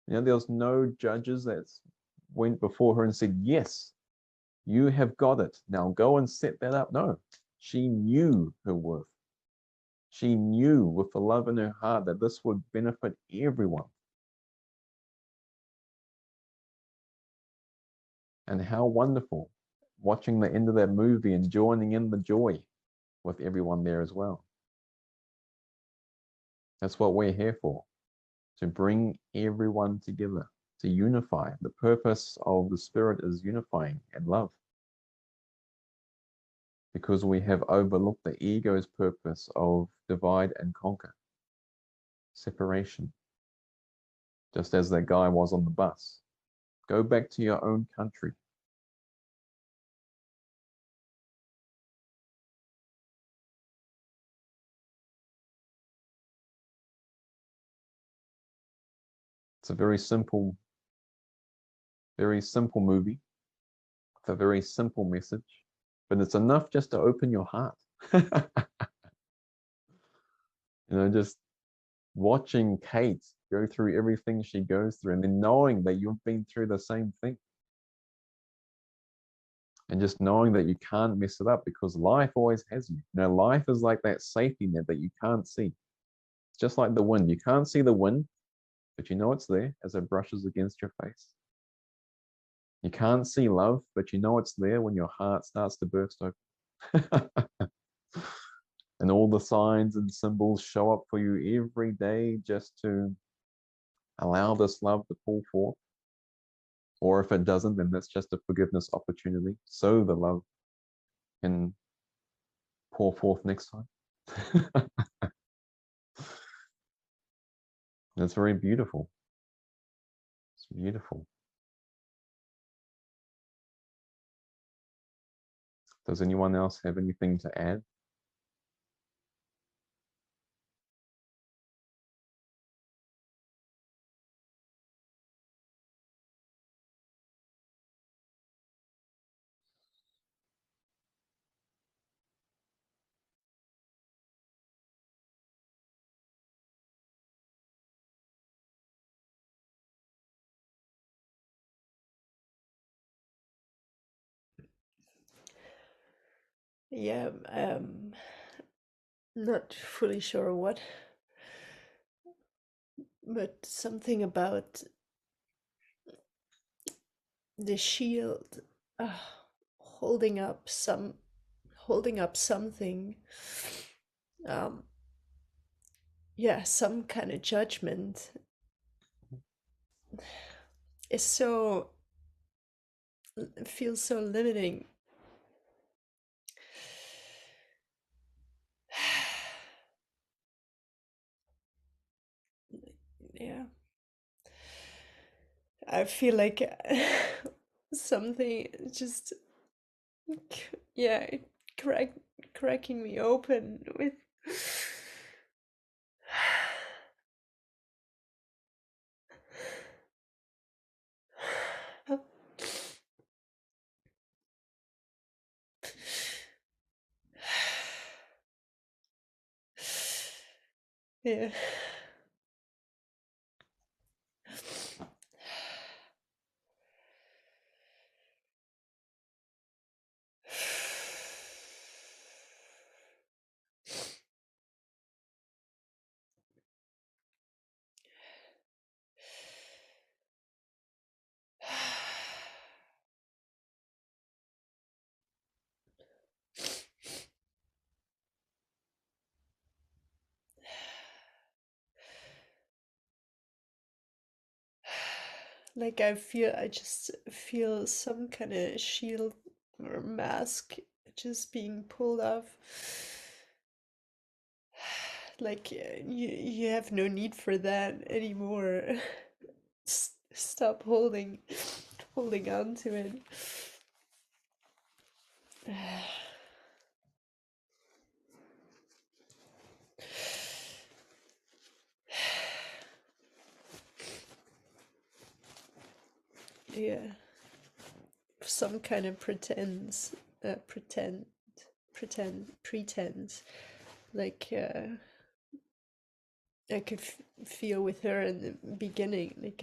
There was no judges that went before her and said, yes, you have got it. Now go and set that up. No, she knew her worth. She knew with the love in her heart that this would benefit everyone. And how wonderful watching the end of that movie and joining in the joy with everyone there as well. That's what we're here for, to bring everyone together, to unify. The purpose of the Spirit is unifying and love. Because we have overlooked the ego's purpose of divide and conquer, separation. Just as that guy was on the bus. Go back to your own country. It's a very simple Very simple movie, with a very simple message, but it's enough just to open your heart. Just watching Kate go through everything she goes through, and then knowing that you've been through the same thing. And just knowing that you can't mess it up, because life always has you. Life is like that safety net that you can't see. It's just like the wind. You can't see the wind, but you know it's there as it brushes against your face. You can't see love, but you know it's there when your heart starts to burst open. And all the signs and symbols show up for you every day just to allow this love to pull forth. Or if it doesn't, then that's just a forgiveness opportunity, so the love can pour forth next time. It's very beautiful. It's beautiful. Does anyone else have anything to add? Yeah, not fully sure what, but something about the shield holding up something, yeah, some kind of judgment is so, feels so limiting. Yeah, I feel like something just, yeah, cracking me open with yeah. Like I just feel some kind of shield or mask just being pulled off. Like you have no need for that anymore. Stop holding on to it. Yeah, some kind of pretense. Like I could feel with her in the beginning,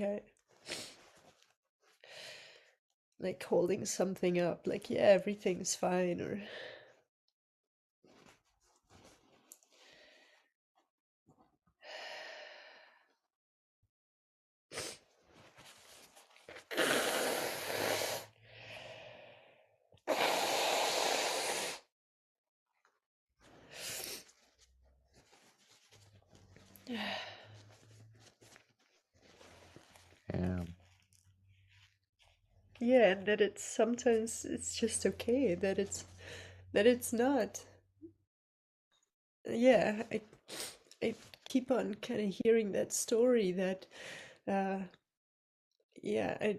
like holding something up, like yeah, everything's fine, or Yeah. yeah, and that it's sometimes it's just okay that it's not. Yeah, I keep on kind of hearing that story that uh yeah, I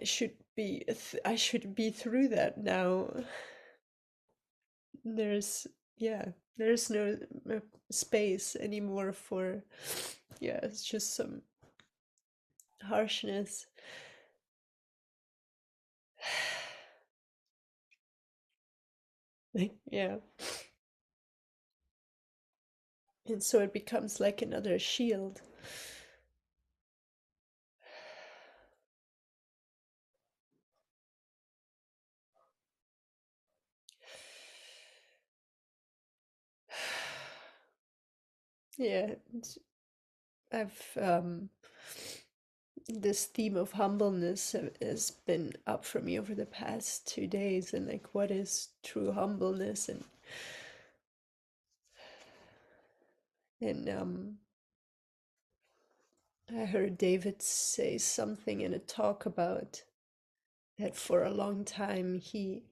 should be I should be through that now. There's yeah, there's no space anymore for yeah, it's just some harshness. Yeah. And so it becomes like another shield. Yeah, I've this theme of humbleness has been up for me over the past 2 days, and like, what is true humbleness? And I heard David say something in a talk about that for a long time he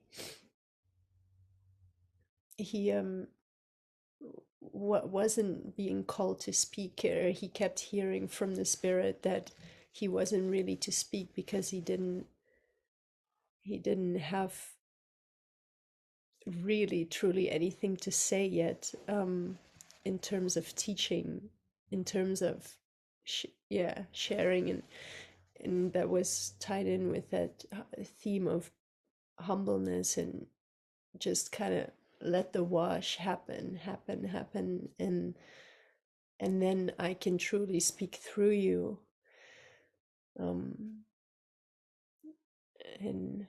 wasn't being called to speak, or he kept hearing from the spirit that he wasn't really to speak because he didn't have really truly anything to say yet, in terms of teaching, in terms of sharing, and that was tied in with that theme of humbleness, and just kind of let the wash happen, and then I can truly speak through you. um and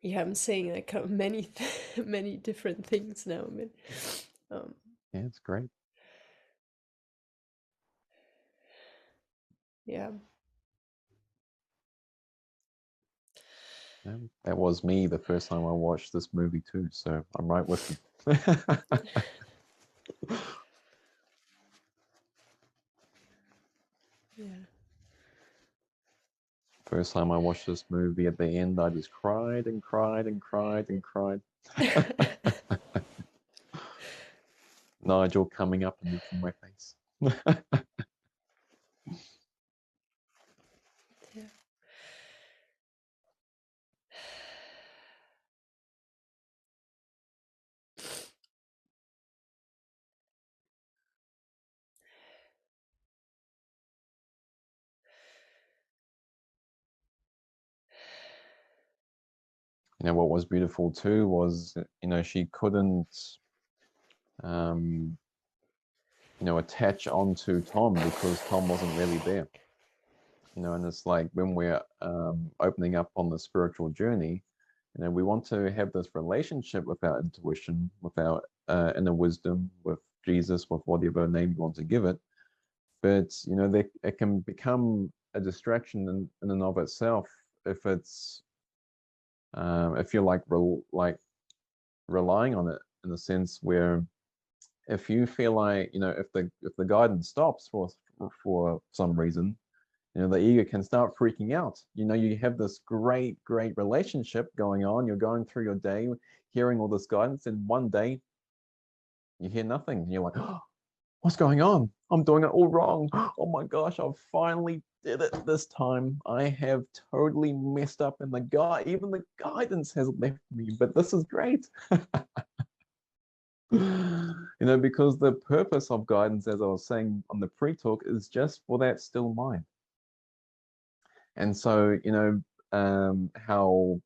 yeah, I'm saying like many many different things now, but Yeah, it's great. yeah. Yeah, that was me the first time I watched this movie too, so I'm right with you. Yeah. First time I watched this movie, at the end, I just cried and cried and cried and cried. Nigel coming up and licking my face. Yeah. You know, what was beautiful too was, you know, she couldn't, you know, attach onto Tom because Tom wasn't really there. You know, and it's like when we're opening up on the spiritual journey, you know, we want to have this relationship with our intuition, with our inner wisdom, with Jesus, with whatever name you want to give it. But you know, it can become a distraction in and of itself if it's if you're like relying on it in a sense where if you feel like, you know, if the guidance stops for some reason, you know, the ego can start freaking out. You know, you have this great relationship going on, you're going through your day hearing all this guidance, and one day you hear nothing and you're like, oh, what's going on? I'm doing it all wrong. Oh my gosh, I've finally did it this time. I have totally messed up, and even the guidance has left me, but this is great. You know, because the purpose of guidance, as I was saying on the pre-talk, is just for that still mind. And so, you know, how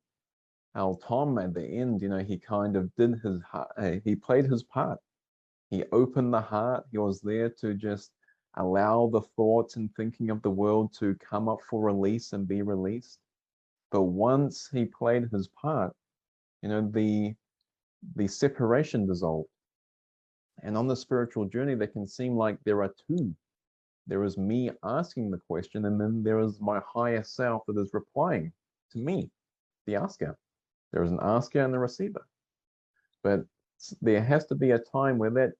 Tom at the end, you know, he kind of did his heart, he played his part. He opened the heart. He was there to just allow the thoughts and thinking of the world to come up for release and be released. But once he played his part, you know, the separation dissolved. And on the spiritual journey, they can seem like there are two. There is me asking the question, and then there is my higher self that is replying to me, the asker. There is an asker and a receiver. But there has to be a time where that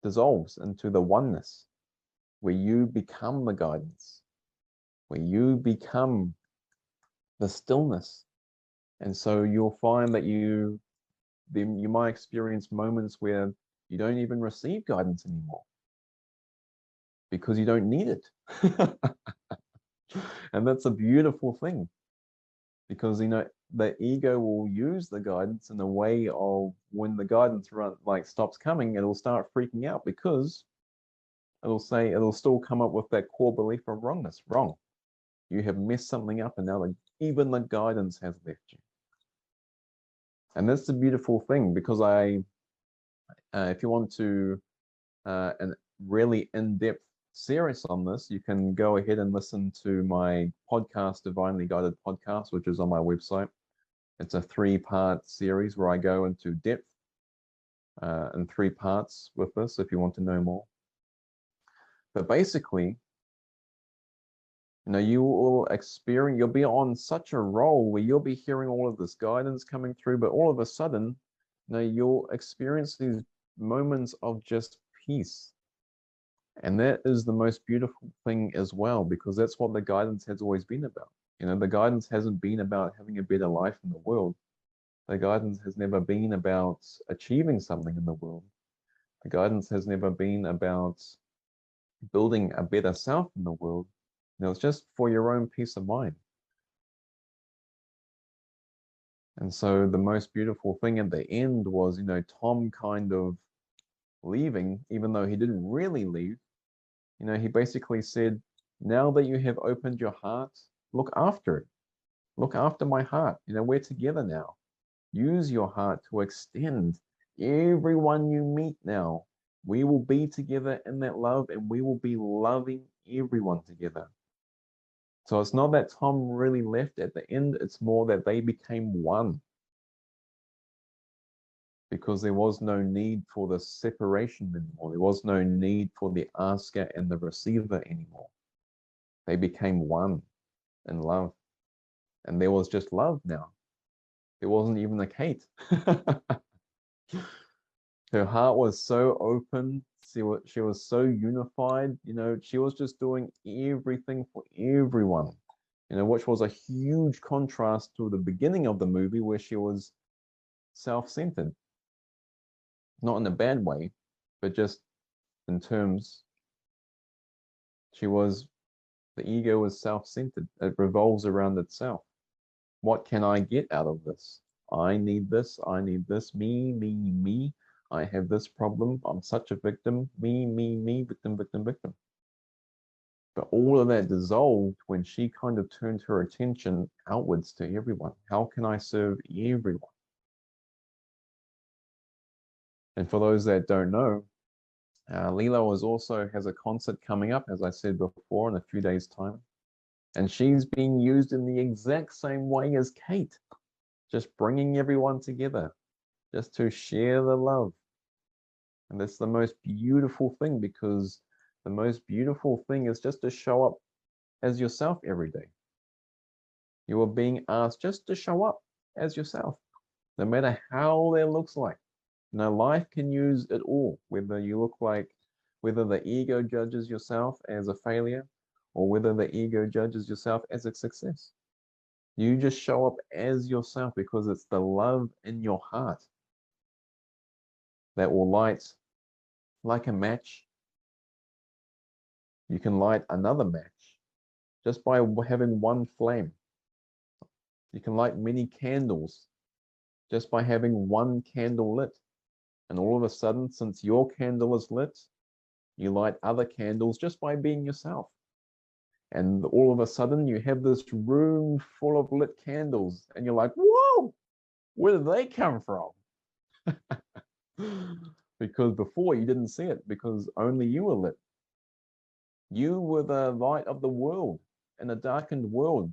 dissolves into the oneness, where you become the guidance, where you become the stillness. And so you'll find that you might experience moments where you don't even receive guidance anymore because you don't need it. And that's a beautiful thing, because you know the ego will use the guidance in a way of when the guidance stops coming, it'll start freaking out because it'll still come up with that core belief of wrongness. Wrong. You have messed something up, and now even the guidance has left you. And that's the beautiful thing, because if you want to a really in-depth series on this, you can go ahead and listen to my podcast, Divinely Guided Podcast, which is on my website. It's a 3-part series where I go into depth in 3 parts with this, if you want to know more. But basically, you will experience, you'll be on such a roll where you'll be hearing all of this guidance coming through, but all of a sudden, you'll experience these moments of just peace. And that is the most beautiful thing as well, because that's what the guidance has always been about. The guidance hasn't been about having a better life in the world. The guidance has never been about achieving something in the world. The guidance has never been about building a better self in the world. It's just for your own peace of mind. And so the most beautiful thing at the end was, Tom kind of leaving, even though he didn't really leave. He basically said, now that you have opened your heart, look after it. Look after my heart. We're together now. Use your heart to extend everyone you meet now. We will be together in that love, and we will be loving everyone together. So it's not that Tom really left at the end. It's more that they became one. Because there was no need for the separation anymore. There was no need for the asker and the receiver anymore. They became one in love. And there was just love now. There wasn't even a Kate. Her heart was so open. She was so unified. She was just doing everything for everyone. Which was a huge contrast to the beginning of the movie, where she was self-centered. Not in a bad way, but just in terms, the ego was self-centered. It revolves around itself. What can I get out of this? I need this, me, me, me. I have this problem, I'm such a victim, me, victim, victim, victim. But all of that dissolved when she kind of turned her attention outwards to everyone. How can I serve everyone? And for those that don't know, Leela has a concert coming up, as I said before, in a few days' time. And she's being used in the exact same way as Kate, just bringing everyone together, just to share the love. And that's the most beautiful thing, because the most beautiful thing is just to show up as yourself every day. You are being asked just to show up as yourself, no matter how that looks like. Life can use it all, whether the ego judges yourself as a failure, or whether the ego judges yourself as a success. You just show up as yourself, because it's the love in your heart that will light like a match. You can light another match just by having one flame. You can light many candles just by having one candle lit. And all of a sudden, since your candle is lit, you light other candles just by being yourself. And all of a sudden, you have this room full of lit candles. And you're like, whoa, where did they come from? Because before you didn't see it, because only you were lit. You were the light of the world in a darkened world.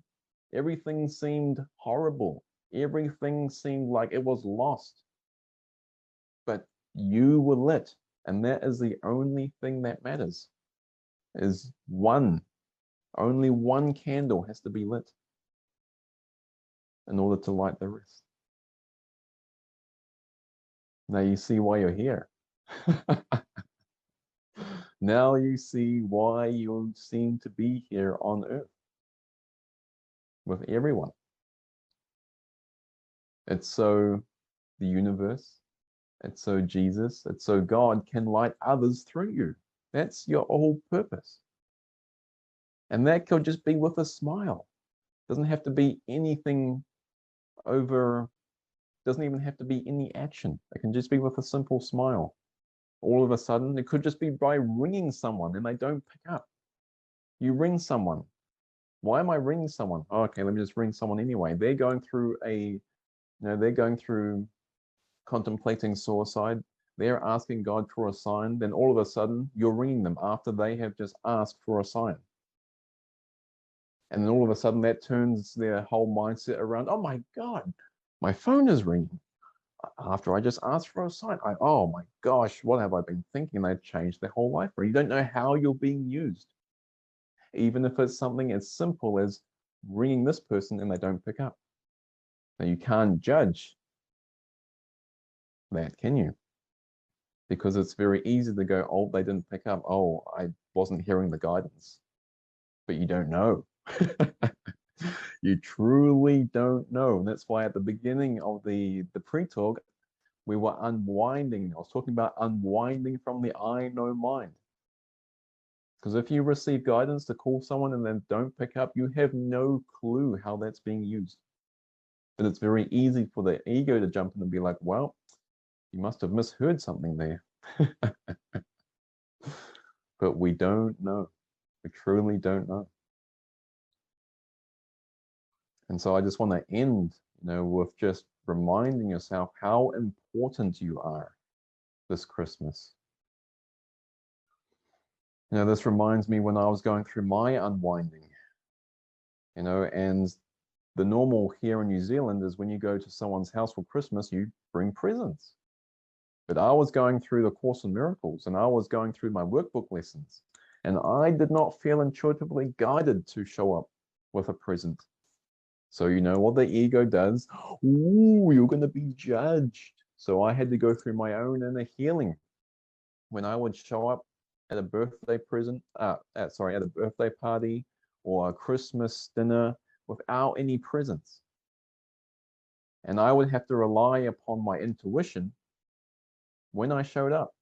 Everything seemed horrible. Everything seemed like it was lost. But you were lit, and that is the only thing that matters, is one. Only one candle has to be lit in order to light the rest. Now you see why you're here. Now you see why you seem to be here on earth with everyone. It's so the universe, it's so Jesus, it's so God can light others through you. That's your whole purpose. And that could just be with a smile. Doesn't have to be anything over, doesn't even have to be any action. It can just be with a simple smile. All of a sudden, it could just be by ringing someone and they don't pick up. You ring someone. Why am I ringing someone? Oh, okay, let me just ring someone anyway. They're going through they're going through contemplating suicide. They're asking God for a sign. Then all of a sudden, you're ringing them after they have just asked for a sign. And then all of a sudden, that turns their whole mindset around. Oh my God, my phone is ringing. After I just asked for a sign, oh my gosh, what have I been thinking? They've changed their whole life. Or you don't know how you're being used. Even if it's something as simple as ringing this person and they don't pick up. Now you can't judge that, can you? Because it's very easy to go, oh, they didn't pick up. Oh, I wasn't hearing the guidance. But you don't know. You truly don't know. And that's why at the beginning of the pre-talk, we were unwinding. I was talking about unwinding from the I know mind. Because if you receive guidance to call someone and then don't pick up, you have no clue how that's being used. But it's very easy for the ego to jump in and be like, well, you must have misheard something there. But we don't know. We truly don't know. And so I just want to end, with just reminding yourself how important you are this Christmas. This reminds me when I was going through my unwinding, and the normal here in New Zealand is when you go to someone's house for Christmas, you bring presents. But I was going through the Course in Miracles and I was going through my workbook lessons, and I did not feel intuitively guided to show up with a present. So you know what the ego does? Ooh, you're going to be judged. So I had to go through my own inner healing. When I would show up at a birthday at a birthday party or a Christmas dinner without any presents. And I would have to rely upon my intuition when I showed up,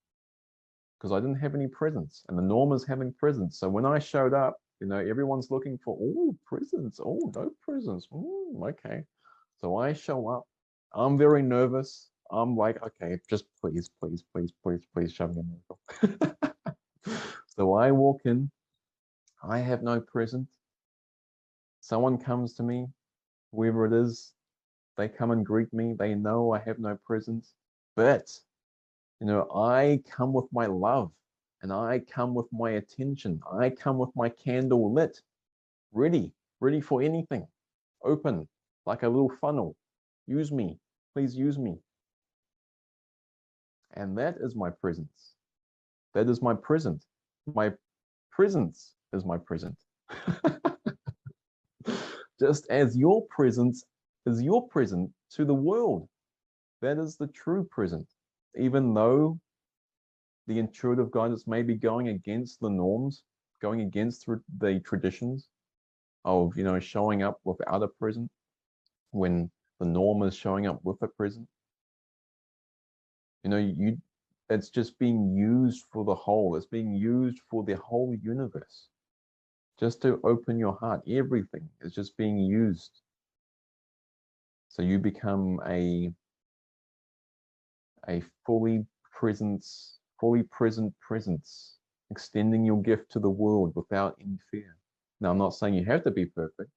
because I didn't have any presents, and the norm is having presents. So when I showed up, everyone's looking for, oh, presents. Oh, no presents. Okay. So I show up. I'm very nervous. I'm like, okay, just please, please, please, please, please show me a miracle. So I walk in. I have no present. Someone comes to me, whoever it is, they come and greet me. They know I have no presents. But, I come with my love. And I come with my attention. I come with my candle lit, ready for anything, open, like a little funnel. Use me, please use me. And that is my presence. That is my present. My presence is my present. Just as your presence is your present to the world. That is the true present. Even though the intuitive guidance may be going against the norms, going against the traditions of, showing up without a present when the norm is showing up with a present. It's just being used for the whole. It's being used for the whole universe. Just to open your heart. Everything is just being used. So you become a fully present presence, extending your gift to the world without any fear. Now, I'm not saying you have to be perfect,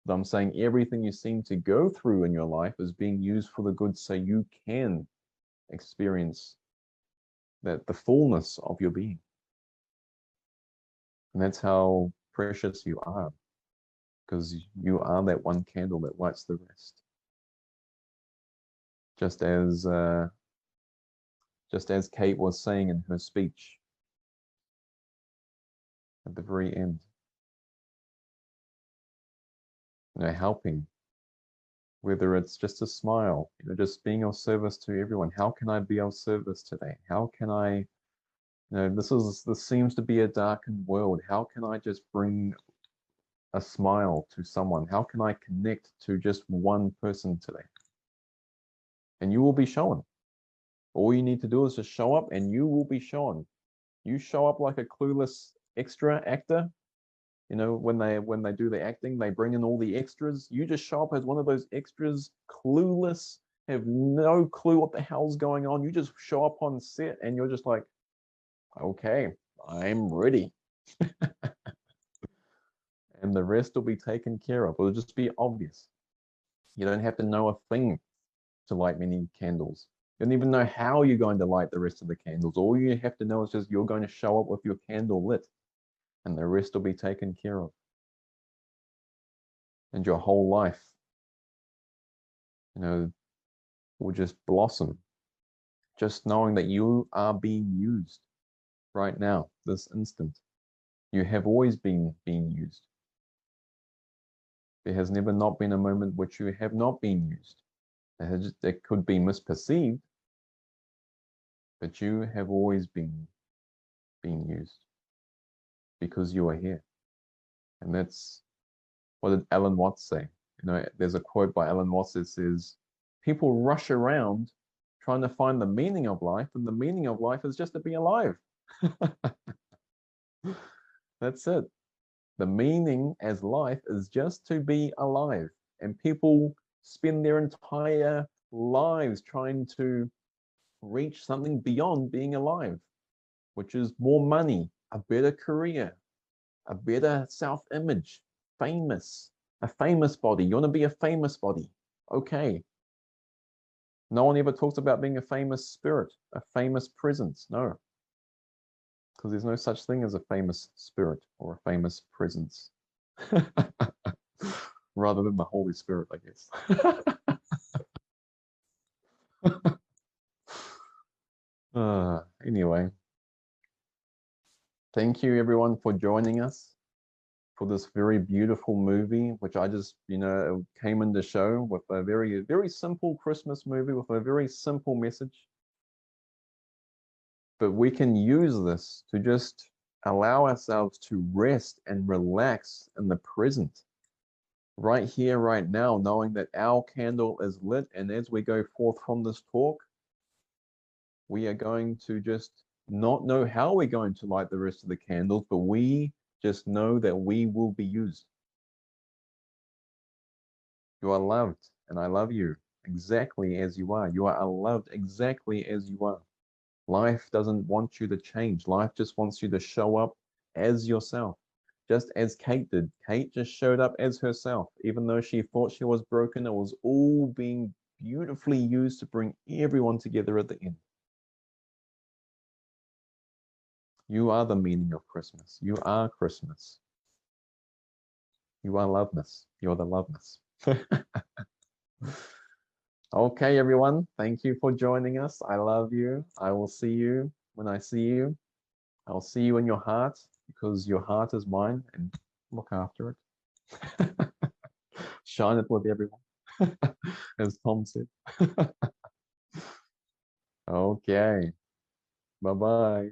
but I'm saying everything you seem to go through in your life is being used for the good, so you can experience the fullness of your being. And that's how precious you are, because you are that one candle that lights the rest. Just as Kate was saying in her speech at the very end, helping, whether it's just a smile, just being of service to everyone. How can I be of service today? How can I, this seems to be a darkened world. How can I just bring a smile to someone? How can I connect to just one person today? And you will be shown. All you need to do is just show up and you will be shown. You show up like a clueless extra actor. When they do the acting, they bring in all the extras. You just show up as one of those extras, clueless, have no clue what the hell's going on. You just show up on set and you're just like, okay, I'm ready. And the rest will be taken care of. It'll just be obvious. You don't have to know a thing to light many candles. You don't even know how you're going to light the rest of the candles. All you have to know is just you're going to show up with your candle lit, and the rest will be taken care of. And your whole life, will just blossom. Just knowing that you are being used right now, this instant. You have always been being used. There has never not been a moment which you have not been used. It could be misperceived, but you have always been being used because you are here. And that's, what did Alan Watts say? There's a quote by Alan Watts that says, people rush around trying to find the meaning of life, and the meaning of life is just to be alive. That's it. The meaning as life is just to be alive. And people spend their entire lives trying to reach something beyond being alive, which is more money, a better career, a better self-image, a famous body. You want to be a famous body. Okay. No one ever talks about being a famous spirit, a famous presence. No. Because there's no such thing as a famous spirit or a famous presence. Rather than the Holy Spirit, I guess. Anyway, thank you everyone for joining us for this very beautiful movie, which I just, came in to show with a very, very simple Christmas movie with a very simple message. But we can use this to just allow ourselves to rest and relax in the present, right here, right now, knowing that our candle is lit. And as we go forth from this talk, we are going to just not know how we're going to light the rest of the candles, but we just know that we will be used. You are loved, and I love you exactly as you are. You are loved exactly as you are. Life doesn't want you to change. Life just wants you to show up as yourself, just as Kate did. Kate just showed up as herself. Even though she thought she was broken, it was all being beautifully used to bring everyone together at the end. You are the meaning of Christmas. You are Christmas. You are loveness. You're the loveness. Okay, everyone. Thank you for joining us. I love you. I will see you when I see you. I'll see you in your heart, because your heart is mine, and look after it. Shine it with everyone, as Tom said. Okay. Bye-bye.